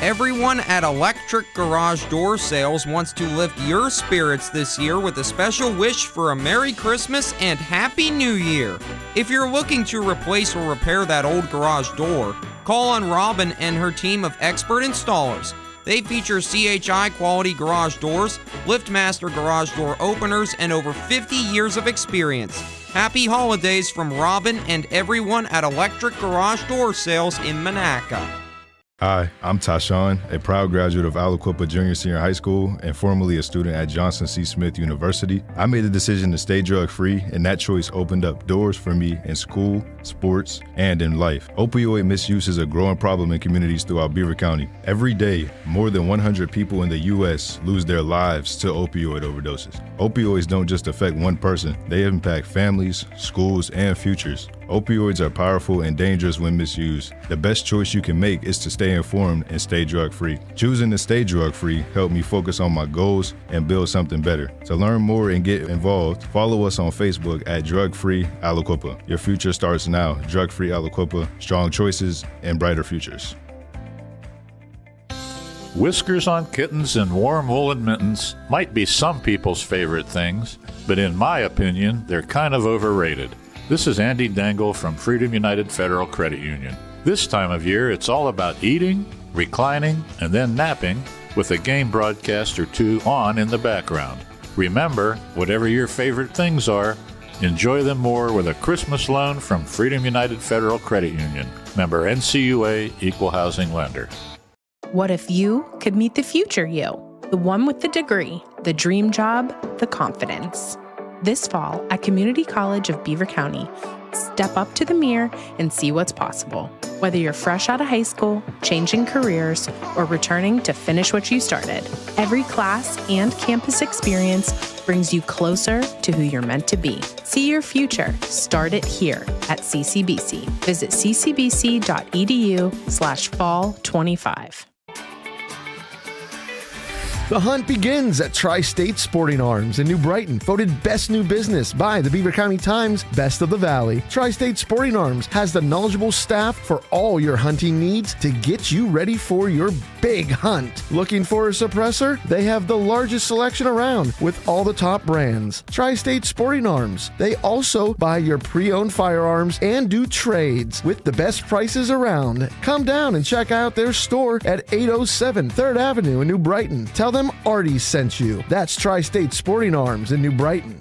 Everyone at Electric Garage Door Sales wants to lift your spirits this year with a special wish for a Merry Christmas and Happy New Year. If you're looking to replace or repair that old garage door, call on Robin and her team of expert installers. They feature CHI quality garage doors, LiftMaster garage door openers, and over 50 years of experience. Happy holidays from Robin and everyone at Electric Garage Door Sales in Monaca. Hi, I'm Tashawn, a proud graduate of Aliquippa Junior Senior High School and formerly a student at Johnson C. Smith University. I made the decision to stay drug-free, and that choice opened up doors for me in school, sports, and in life. Opioid misuse is a growing problem in communities throughout Beaver County. Every day, more than 100 people in the U.S. lose their lives to opioid overdoses. Opioids don't just affect one person, they impact families, schools, and futures. Opioids are powerful and dangerous when misused. The best choice you can make is to stay informed and stay drug-free. Choosing to stay drug-free helped me focus on my goals and build something better. To learn more and get involved, follow us on Facebook at Drug Free Aliquippa. Your future starts now. Drug Free Aliquippa, strong choices and brighter futures. Whiskers on kittens and warm woolen mittens might be some people's favorite things, but in my opinion, they're kind of overrated. This is Andy Dangle from Freedom United Federal Credit Union. This time of year, it's all about eating, reclining, and then napping with a game broadcast or two on in the background. Remember, whatever your favorite things are, enjoy them more with a Christmas loan from Freedom United Federal Credit Union. Member NCUA, Equal Housing Lender. What if you could meet the future you? The one with the degree, the dream job, the confidence. This fall at Community College of Beaver County, step up to the mirror and see what's possible. Whether you're fresh out of high school, changing careers, or returning to finish what you started, every class and campus experience brings you closer to who you're meant to be. See your future. Start it here at CCBC. Visit ccbc.edu/fall25. The hunt begins at Tri-State Sporting Arms in New Brighton, voted Best New Business by the Beaver County Times Best of the Valley. Tri-State Sporting Arms has the knowledgeable staff for all your hunting needs to get you ready for your big hunt. Looking for a suppressor? They have the largest selection around with all the top brands. Tri-State Sporting Arms. They also buy your pre-owned firearms and do trades with the best prices around. Come down and check out their store at 807 3rd Avenue in New Brighton. Tell them Artie sent you. That's Tri-State Sporting Arms in New Brighton.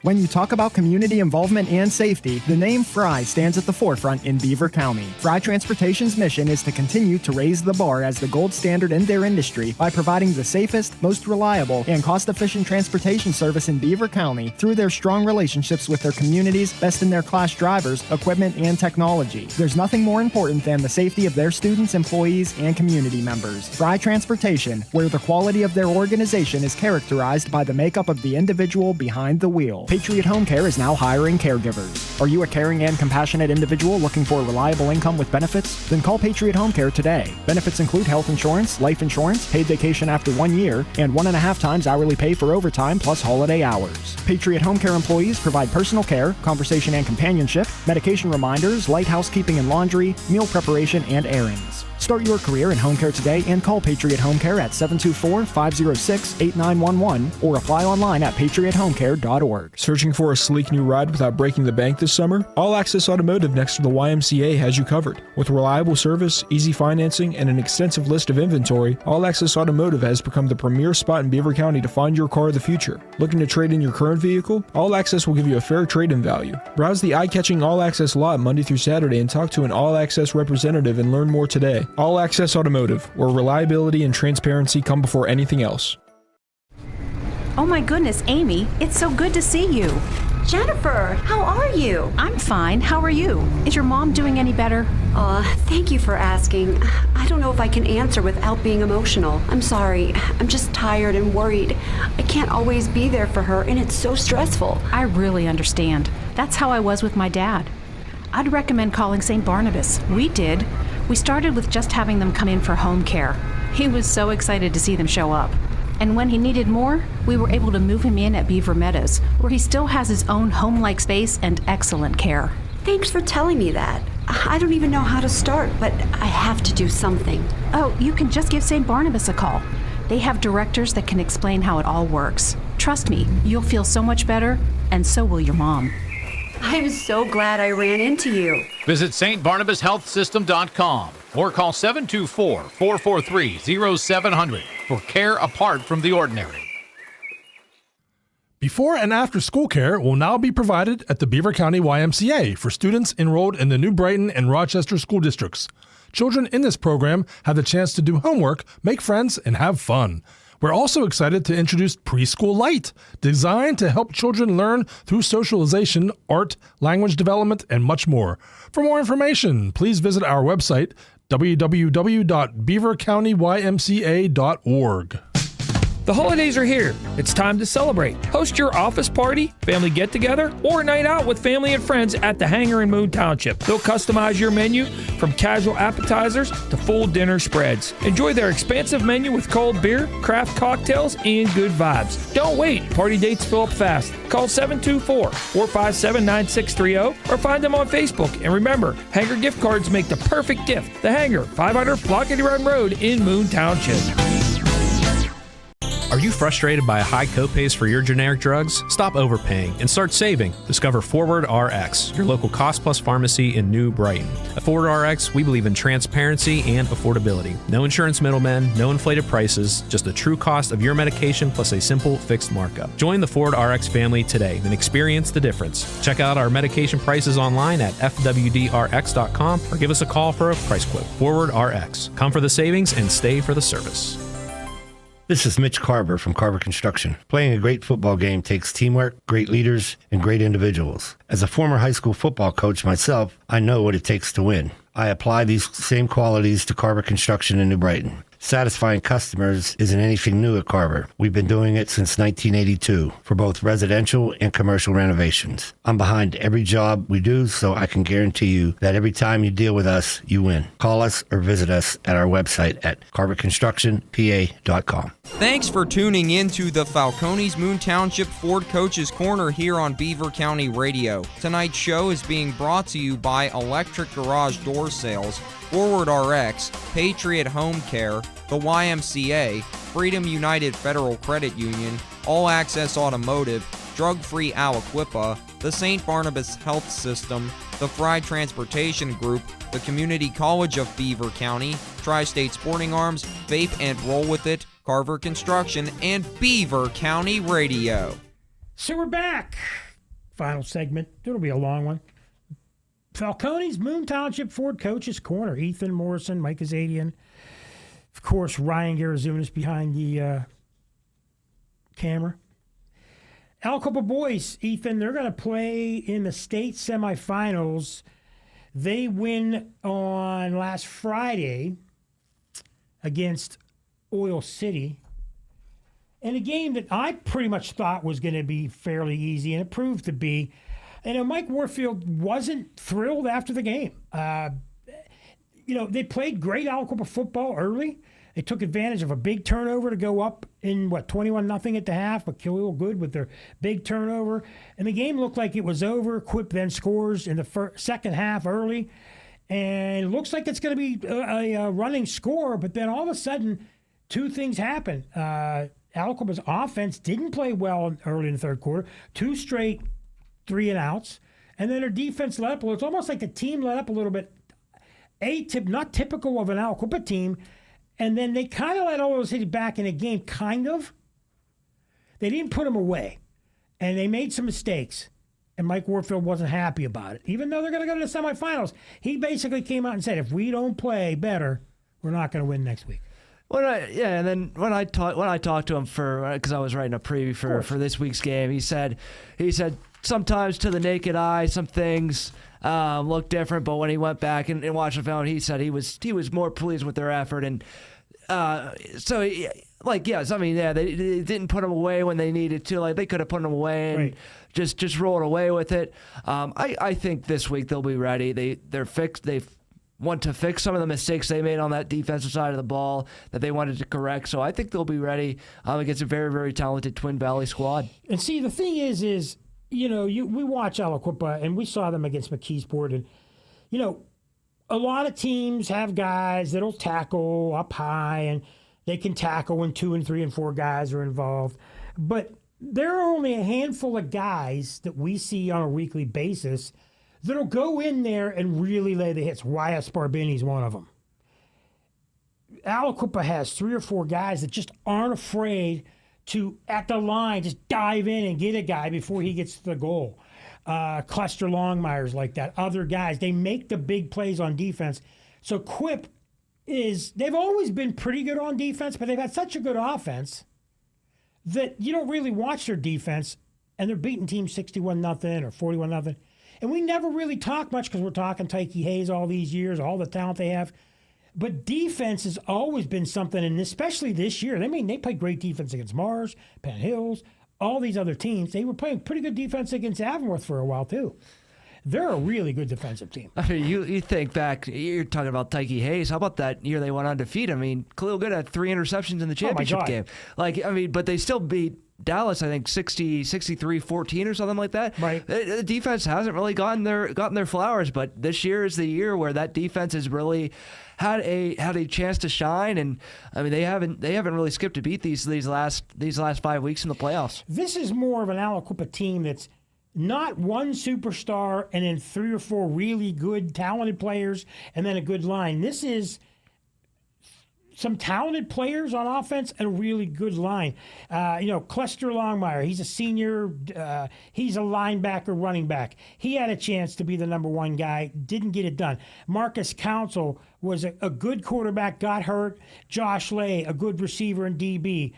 When you talk about community involvement and safety, the name Fry stands at the forefront in Beaver County. Fry Transportation's mission is to continue to raise the bar as the gold standard in their industry by providing the safest, most reliable, and cost-efficient transportation service in Beaver County through their strong relationships with their community's best-in-their-class drivers, equipment, and technology. There's nothing more important than the safety of their students, employees, and community members. Fry Transportation, where the quality of their organization is characterized by the makeup of the individual behind the wheel. Patriot Home Care is now hiring caregivers. Are you a caring and compassionate individual looking for a reliable income with benefits? Then call Patriot Home Care today. Benefits include health insurance, life insurance, paid vacation after 1 year, and 1.5 times hourly pay for overtime plus holiday hours. Patriot Home Care employees provide personal care, conversation and companionship, medication reminders, light housekeeping and laundry, meal preparation, and errands. Start your career in home care today and call Patriot Home Care at 724-506-8911 or apply online at patriothomecare.org. Searching for a sleek new ride without breaking the bank this summer? All Access Automotive next to the YMCA has you covered. With reliable service, easy financing, and an extensive list of inventory, All Access Automotive has become the premier spot in Beaver County to find your car of the future. Looking to trade in your current vehicle? All Access will give you a fair trade-in value. Browse the eye-catching All Access lot Monday through Saturday and talk to an All Access representative and learn more today. All Access Automotive, where reliability and transparency come before anything else. Oh my goodness, Amy, it's so good to see you. Jennifer, how are you? I'm fine. How are you? Is your mom doing any better? Thank you for asking. I don't know if I can answer without being emotional. I'm sorry. I'm just tired and worried. I can't always be there for her, and it's so stressful. I really understand. That's how I was with my dad. I'd recommend calling St. Barnabas. We did. We started with just having them come in for home care. He was so excited to see them show up. And when he needed more, we were able to move him in at Beaver Meadows, where he still has his own home-like space and excellent care. Thanks for telling me that. I don't even know how to start, but I have to do something. Oh, you can just give St. Barnabas a call. They have directors that can explain how it all works. Trust me, you'll feel so much better, and so will your mom. I'm so glad I ran into you. Visit stbarnabashealthsystem.com or call 724-443-0700 for care apart from the ordinary. Before and after school care will now be provided at the Beaver County YMCA for students enrolled in the New Brighton and Rochester school districts. Children in this program have the chance to do homework, make friends, and have fun. We're also excited to introduce Preschool Light, designed to help children learn through socialization, art, language development, and much more. For more information, please visit our website, www.beavercountymca.org. The holidays are here. It's time to celebrate. Host your office party, family get-together, or a night out with family and friends at the Hangar in Moon Township. They'll customize your menu from casual appetizers to full dinner spreads. Enjoy their expansive menu with cold beer, craft cocktails, and good vibes. Don't wait. Party dates fill up fast. Call 724-457-9630 or find them on Facebook. And remember, Hangar gift cards make the perfect gift. The Hangar, 500 Flockety Run Road in Moon Township. Are you frustrated by high copays for your generic drugs? Stop overpaying and start saving. Discover Forward RX, your local cost plus pharmacy in New Brighton. At Forward RX, we believe in transparency and affordability. No insurance middlemen, no inflated prices, just the true cost of your medication plus a simple fixed markup. Join the Forward RX family today and experience the difference. Check out our medication prices online at fwdrx.com or give us a call for a price quote. Forward RX. Come for the savings and stay for the service. This is Mitch Carver from Carver Construction. Playing a great football game takes teamwork, great leaders, and great individuals. As a former high school football coach myself, I know what it takes to win. I apply these same qualities to Carver Construction in New Brighton. Satisfying customers isn't anything new at Carver. We've been doing it since 1982 for both residential and commercial renovations. I'm behind every job we do, so I can guarantee you that every time you deal with us, you win. Call us or visit us at our website at carverconstructionpa.com. Thanks for tuning in to the Falcones Moon Township Ford Coaches Corner here on Beaver County Radio. Tonight's show is being brought to you by Electric Garage Door Sales, Forward RX, Patriot Home Care, the YMCA, Freedom United Federal Credit Union, All Access Automotive, Drug Free Aliquippa, the St. Barnabas Health System, the Fry Transportation Group, the Community College of Beaver County, Tri-State Sporting Arms, Vape and Roll With It, Carver Construction, and Beaver County Radio. So we're back. Final segment. It'll be a long one. Falcones Moon Township Ford Coaches Corner. Ethan Morrison, Mike Azadian. Of course, Ryan Garazunas behind the camera. Aliquippa boys, Ethan, they're going to play in the state semifinals. They win on last Friday against Oil City. in a game that I pretty much thought was going to be fairly easy, and it proved to be. And Mike Warfield wasn't thrilled after the game. They played great Aliquippa football early. They took advantage of a big turnover to go up in, 21-0 at the half, but Khalil Good with their big turnover. And the game looked like it was over. Quip then scores in the second half early. And it looks like it's going to be a running score, but then all of a sudden, two things happen. Aliquippa's offense didn't play well early in the third quarter. 2 straight 3-and-outs. And then their defense let up a little. It's almost like the team let up a little bit. Not typical of an Aliquippa team. And then they kind of let all those hits back in a game, kind of. They didn't put them away. And they made some mistakes. And Mike Warfield wasn't happy about it. Even though they're going to go to the semifinals, he basically came out and said, if we don't play better, we're not going to win next week. And then when I talked to him because I was writing a preview for this week's game, he said sometimes to the naked eye some things look different, but when he went back and watched the film, he said he was more pleased with their effort, and they didn't put them away when they needed to. Like, they could have put them away and just rolled away with it. I think this week they'll be ready. They're fixed. They want to fix some of the mistakes they made on that defensive side of the ball that they wanted to correct. So I think they'll be ready against a very, very talented Twin Valley squad. And see, the thing is we watch Aliquippa, and we saw them against McKeesport, and a lot of teams have guys that'll tackle up high, and they can tackle when 2 and 3 and 4 guys are involved. But there are only a handful of guys that we see on a weekly basis that'll go in there and really lay the hits. Wyatt Sparbini's one of them. Aliquippa has 3 or 4 guys that just aren't afraid to, at the line, just dive in and get a guy before he gets to the goal. Cluster Longmire's like that. Other guys, they make the big plays on defense. So Quip they've always been pretty good on defense, but they've had such a good offense that you don't really watch their defense, and they're beating teams 61-0 or 41-0. And we never really talk much because we're talking Tyke Hayes all these years, all the talent they have. But defense has always been something, and especially this year. They played great defense against Mars, Penn Hills, all these other teams. They were playing pretty good defense against Avonworth for a while, too. They're a really good defensive team. I mean, you think back, you're talking about Tyke Hayes. How about that year they went undefeated? I mean, Khalil Good had 3 interceptions in the championship game. But they still beat Dallas, I think 63-14 or something like that. Right. The defense hasn't really gotten their flowers, but this year is the year where that defense has really had a chance to shine, and I mean they haven't really skipped a beat these last 5 weeks in the playoffs. This is more of an Aliquippa team that's not one superstar and then 3 or 4 really good, talented players and then a good line. This is some talented players on offense and a really good line. Cluster Longmire, he's a senior. He's a linebacker, running back. He had a chance to be the number 1 guy, didn't get it done. Marcus Council was a good quarterback, got hurt. Josh Lay, a good receiver and DB.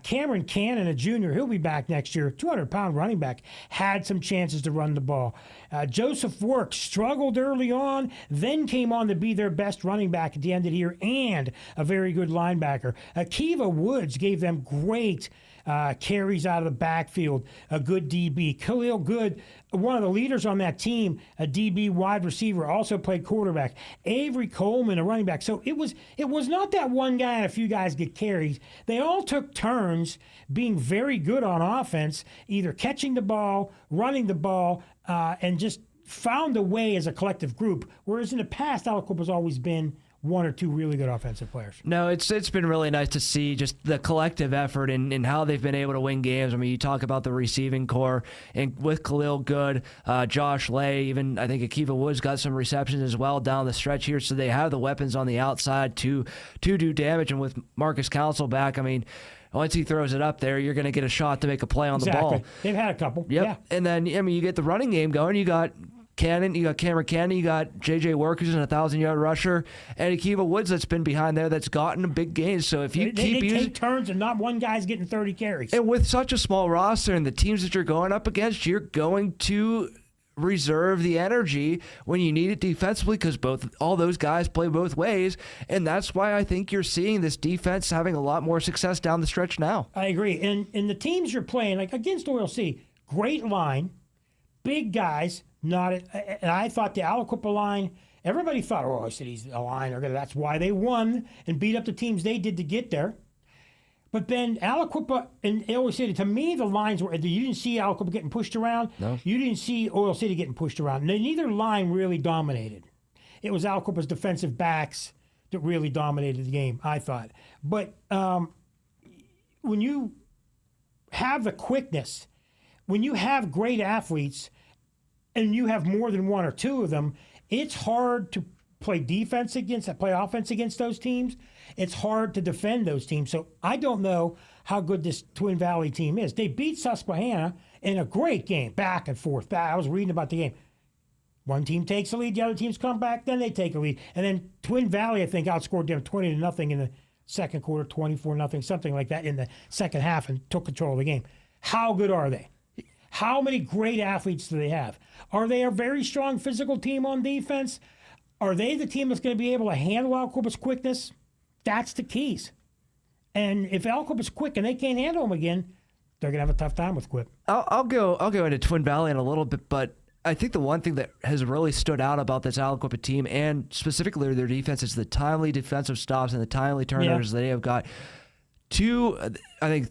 Cameron Cannon, a junior, he'll be back next year. 200-pound running back, had some chances to run the ball. Joseph Work struggled early on, then came on to be their best running back at the end of the year and a very good linebacker. Akiva Woods gave them great carries out of the backfield, a good DB. Khalil Good, one of the leaders on that team, a DB wide receiver, also played quarterback. Avery Coleman, a running back. So it was not that one guy and a few guys get carries. They all took turns being very good on offense, either catching the ball, running the ball, and just found a way as a collective group, whereas in the past, Aliquippa has always been 1 or 2 really good offensive players. No, it's been really nice to see just the collective effort and how they've been able to win games. I mean, you talk about the receiving core, and with Khalil Good, Josh Lay, even I think Akiva Woods got some receptions as well down the stretch here, so they have the weapons on the outside to do damage. And with Marcus Council back, I mean, once he throws it up there, you're going to get a shot to make a play on the ball. They've had a couple. Yep. Yeah. And then, I mean, you get the running game going. You got Cannon, you got Cameron Cannon, you got J.J. Work, who's a 1,000-yard rusher, and Akiva Woods that's been behind there that's gotten a big gains. So if you they take turns and not one guy's getting 30 carries. And with such a small roster and the teams that you're going up against, you're going to reserve the energy when you need it defensively, because all those guys play both ways, and that's why I think you're seeing this defense having a lot more success down the stretch now. I agree. And the teams you're playing, like against Oil City, great line, big guys. And I thought the Aliquippa line, everybody thought Oil City's a line. That's why they won and beat up the teams they did to get there. But then Aliquippa and Oil City, to me, the lines were, you didn't see Aliquippa getting pushed around. No. You didn't see Oil City getting pushed around. Neither line really dominated. It was Aliquippa's defensive backs that really dominated the game, I thought. But when you have the quickness, when you have great athletes, and you have more than one or two of them, it's hard to play offense against those teams. It's hard to defend those teams. So I don't know how good this Twin Valley team is. They beat Susquehanna in a great game, back and forth. I was reading about the game. One team takes the lead, the other teams come back, then they take a lead. And then Twin Valley, I think, outscored them 20-0 in the second quarter, 24-0, something like that in the second half, and took control of the game. How good are they? How many great athletes do they have? Are they a very strong physical team on defense? Are they the team that's going to be able to handle Aliquippa's quickness? That's the keys. And if Aliquippa's quick and they can't handle them again, they're going to have a tough time with Quip. I'll go into Twin Valley in a little bit, but I think the one thing that has really stood out about this Aliquippa team, and specifically their defense, is the timely defensive stops and the timely turnovers that they have got. I think,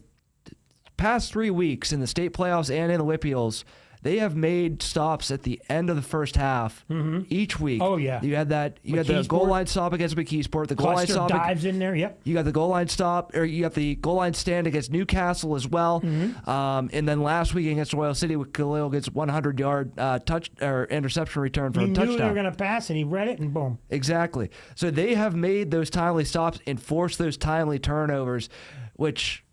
past 3 weeks in the state playoffs and in the WPIALs, they have made stops at the end of the first half each week. Oh yeah, you had that. You had the goal line stop against McKeesport. The goal line stop dives in there. Yep. You got the goal line stop, or you got the goal line stand against Newcastle as well. And then last week against Oil City, with Khalil gets 100-yard touch or interception return for a touchdown. He knew they were going to pass, and he read it, and boom. Exactly. So they have made those timely stops and forced those timely turnovers, which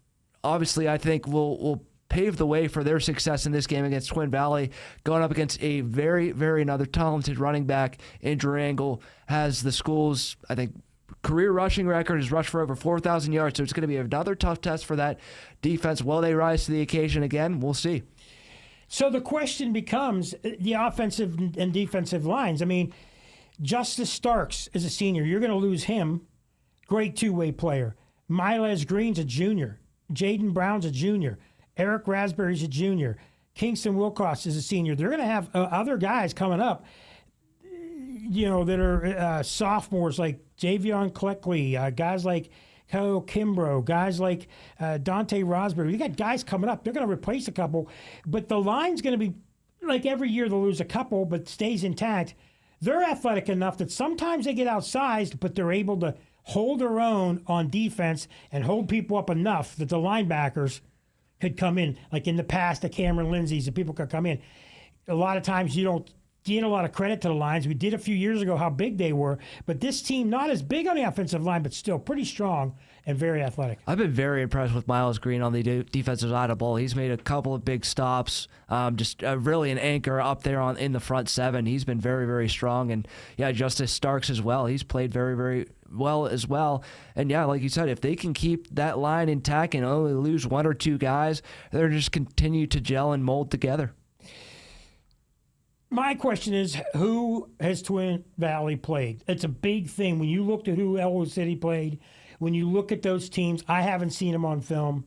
obviously I think will pave the way for their success in this game against Twin Valley, going up against a very, very another talented running back in Drew Angle. Has the school's, I think, career rushing record, has rushed for over 4,000 yards, so it's going to be another tough test for that defense. Will they rise to the occasion again? We'll see. So the question becomes the offensive and defensive lines. I mean, Justice Starks is a senior. You're going to lose him. Great two-way player. Miles Green's a junior. Jaden Brown's a junior. Eric Raspberry's a junior. Kingston Wilcox is a senior. They're going to have other guys coming up, that are sophomores, like Javion Cleckley, guys like Kyle Kimbrough, guys like Dante Rosberry. You got guys coming up. They're going to replace a couple, but the line's going to be like every year they'll lose a couple, but stays intact. They're athletic enough that sometimes they get outsized, but they're able to hold their own on defense and hold people up enough that the linebackers could come in. Like in the past, the Cameron Lindsays, the people could come in. A lot of times you don't get a lot of credit to the lines. We did a few years ago how big they were, but this team, not as big on the offensive line, but still pretty strong and very athletic. I've been very impressed with Miles Green on the defensive side of the ball. He's made a couple of big stops, just really an anchor up there in the front seven. He's been very, very strong. And yeah, Justice Starks as well. He's played very, very well as well. And yeah, like you said, if they can keep that line intact and only lose one or two guys, they're just continue to gel and mold together. My question is, who has Twin Valley played? It's a big thing. When you looked at who Elwood City played, when you look at those teams, I haven't seen them on film,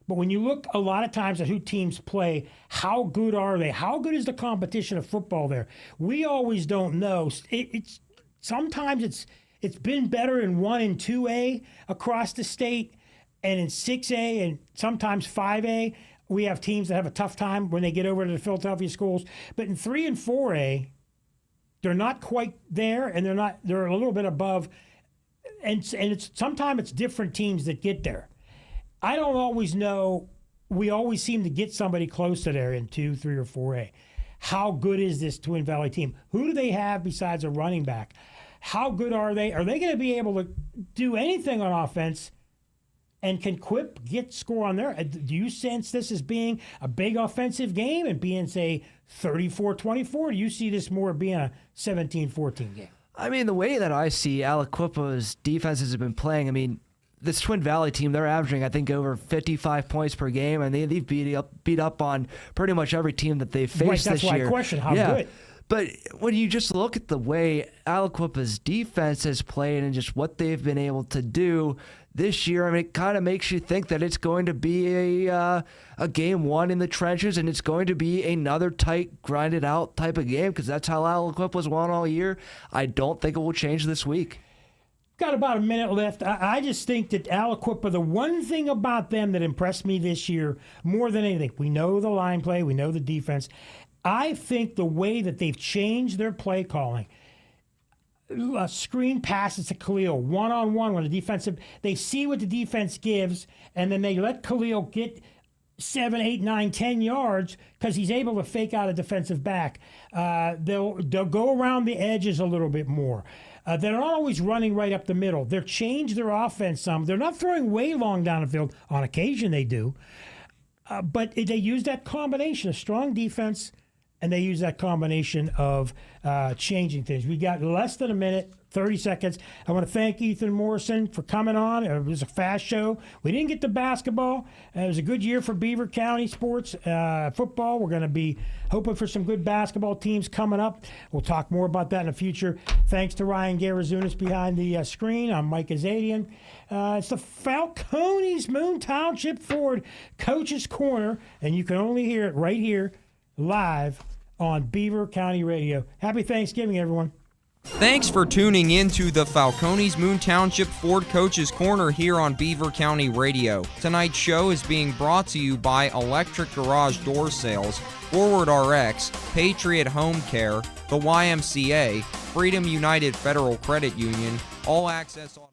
but when you look a lot of times at who teams play, how good are they? How good is the competition of football there? We always don't know. Sometimes it's been better in 1 and 2A across the state, and in 6A and sometimes 5A. We have teams that have a tough time when they get over to the Philadelphia schools. But in 3 and 4A, they're not quite there, and they're a little bit above. And sometimes it's different teams that get there. I don't always know. We always seem to get somebody close to there in 2, 3, or 4A. How good is this Twin Valley team? Who do they have besides a running back? How good are they? Are they going to be able to do anything on offense? And can Quip score on there? Do you sense this as being a big offensive game and being, say, 34-24? Do you see this more being a 17-14 game? I mean, the way that I see Aliquippa's defenses have been playing, I mean, this Twin Valley team, they're averaging, I think, over 55 points per game, and they've beat up on pretty much every team that they've faced this year. That's why I question how good. But when you just look at the way Aliquippa's defense has played and just what they've been able to do this year, I mean, it kind of makes you think that it's going to be a game one in the trenches, and it's going to be another tight, grinded out type of game, because that's how Aliquippa's won all year. I don't think it will change this week. Got about a minute left. I just think that Aliquippa, the one thing about them that impressed me this year more than anything, we know the line play, we know the defense. I think the way that they've changed their play calling, screen passes to Khalil, one-on-one when the defensive, they see what the defense gives, and then they let Khalil get 7, 8, 9, 10 yards because he's able to fake out a defensive back. They'll go around the edges a little bit more. They're not always running right up the middle. They've changed their offense some. They're not throwing way long down the field. On occasion they do. But they use that combination of strong defense, and they use that combination of changing things. We got less than a minute, 30 seconds. I want to thank Ethan Morrison for coming on. It was a fast show. We didn't get to basketball. It was a good year for Beaver County sports. Football, we're going to be hoping for some good basketball teams coming up. We'll talk more about that in the future. Thanks to Ryan Garazunas behind the screen. I'm Mike Azadian. It's the Falcones Moon Township Ford Coach's Corner, and you can only hear it right here live on Beaver County Radio. Happy Thanksgiving, everyone. Thanks for tuning in to the Falcones Moon Township Ford Coach's Corner here on Beaver County Radio. Tonight's show is being brought to you by Electric Garage Door Sales, Forward RX, Patriot Home Care, the YMCA, Freedom United Federal Credit Union, All Access Auto.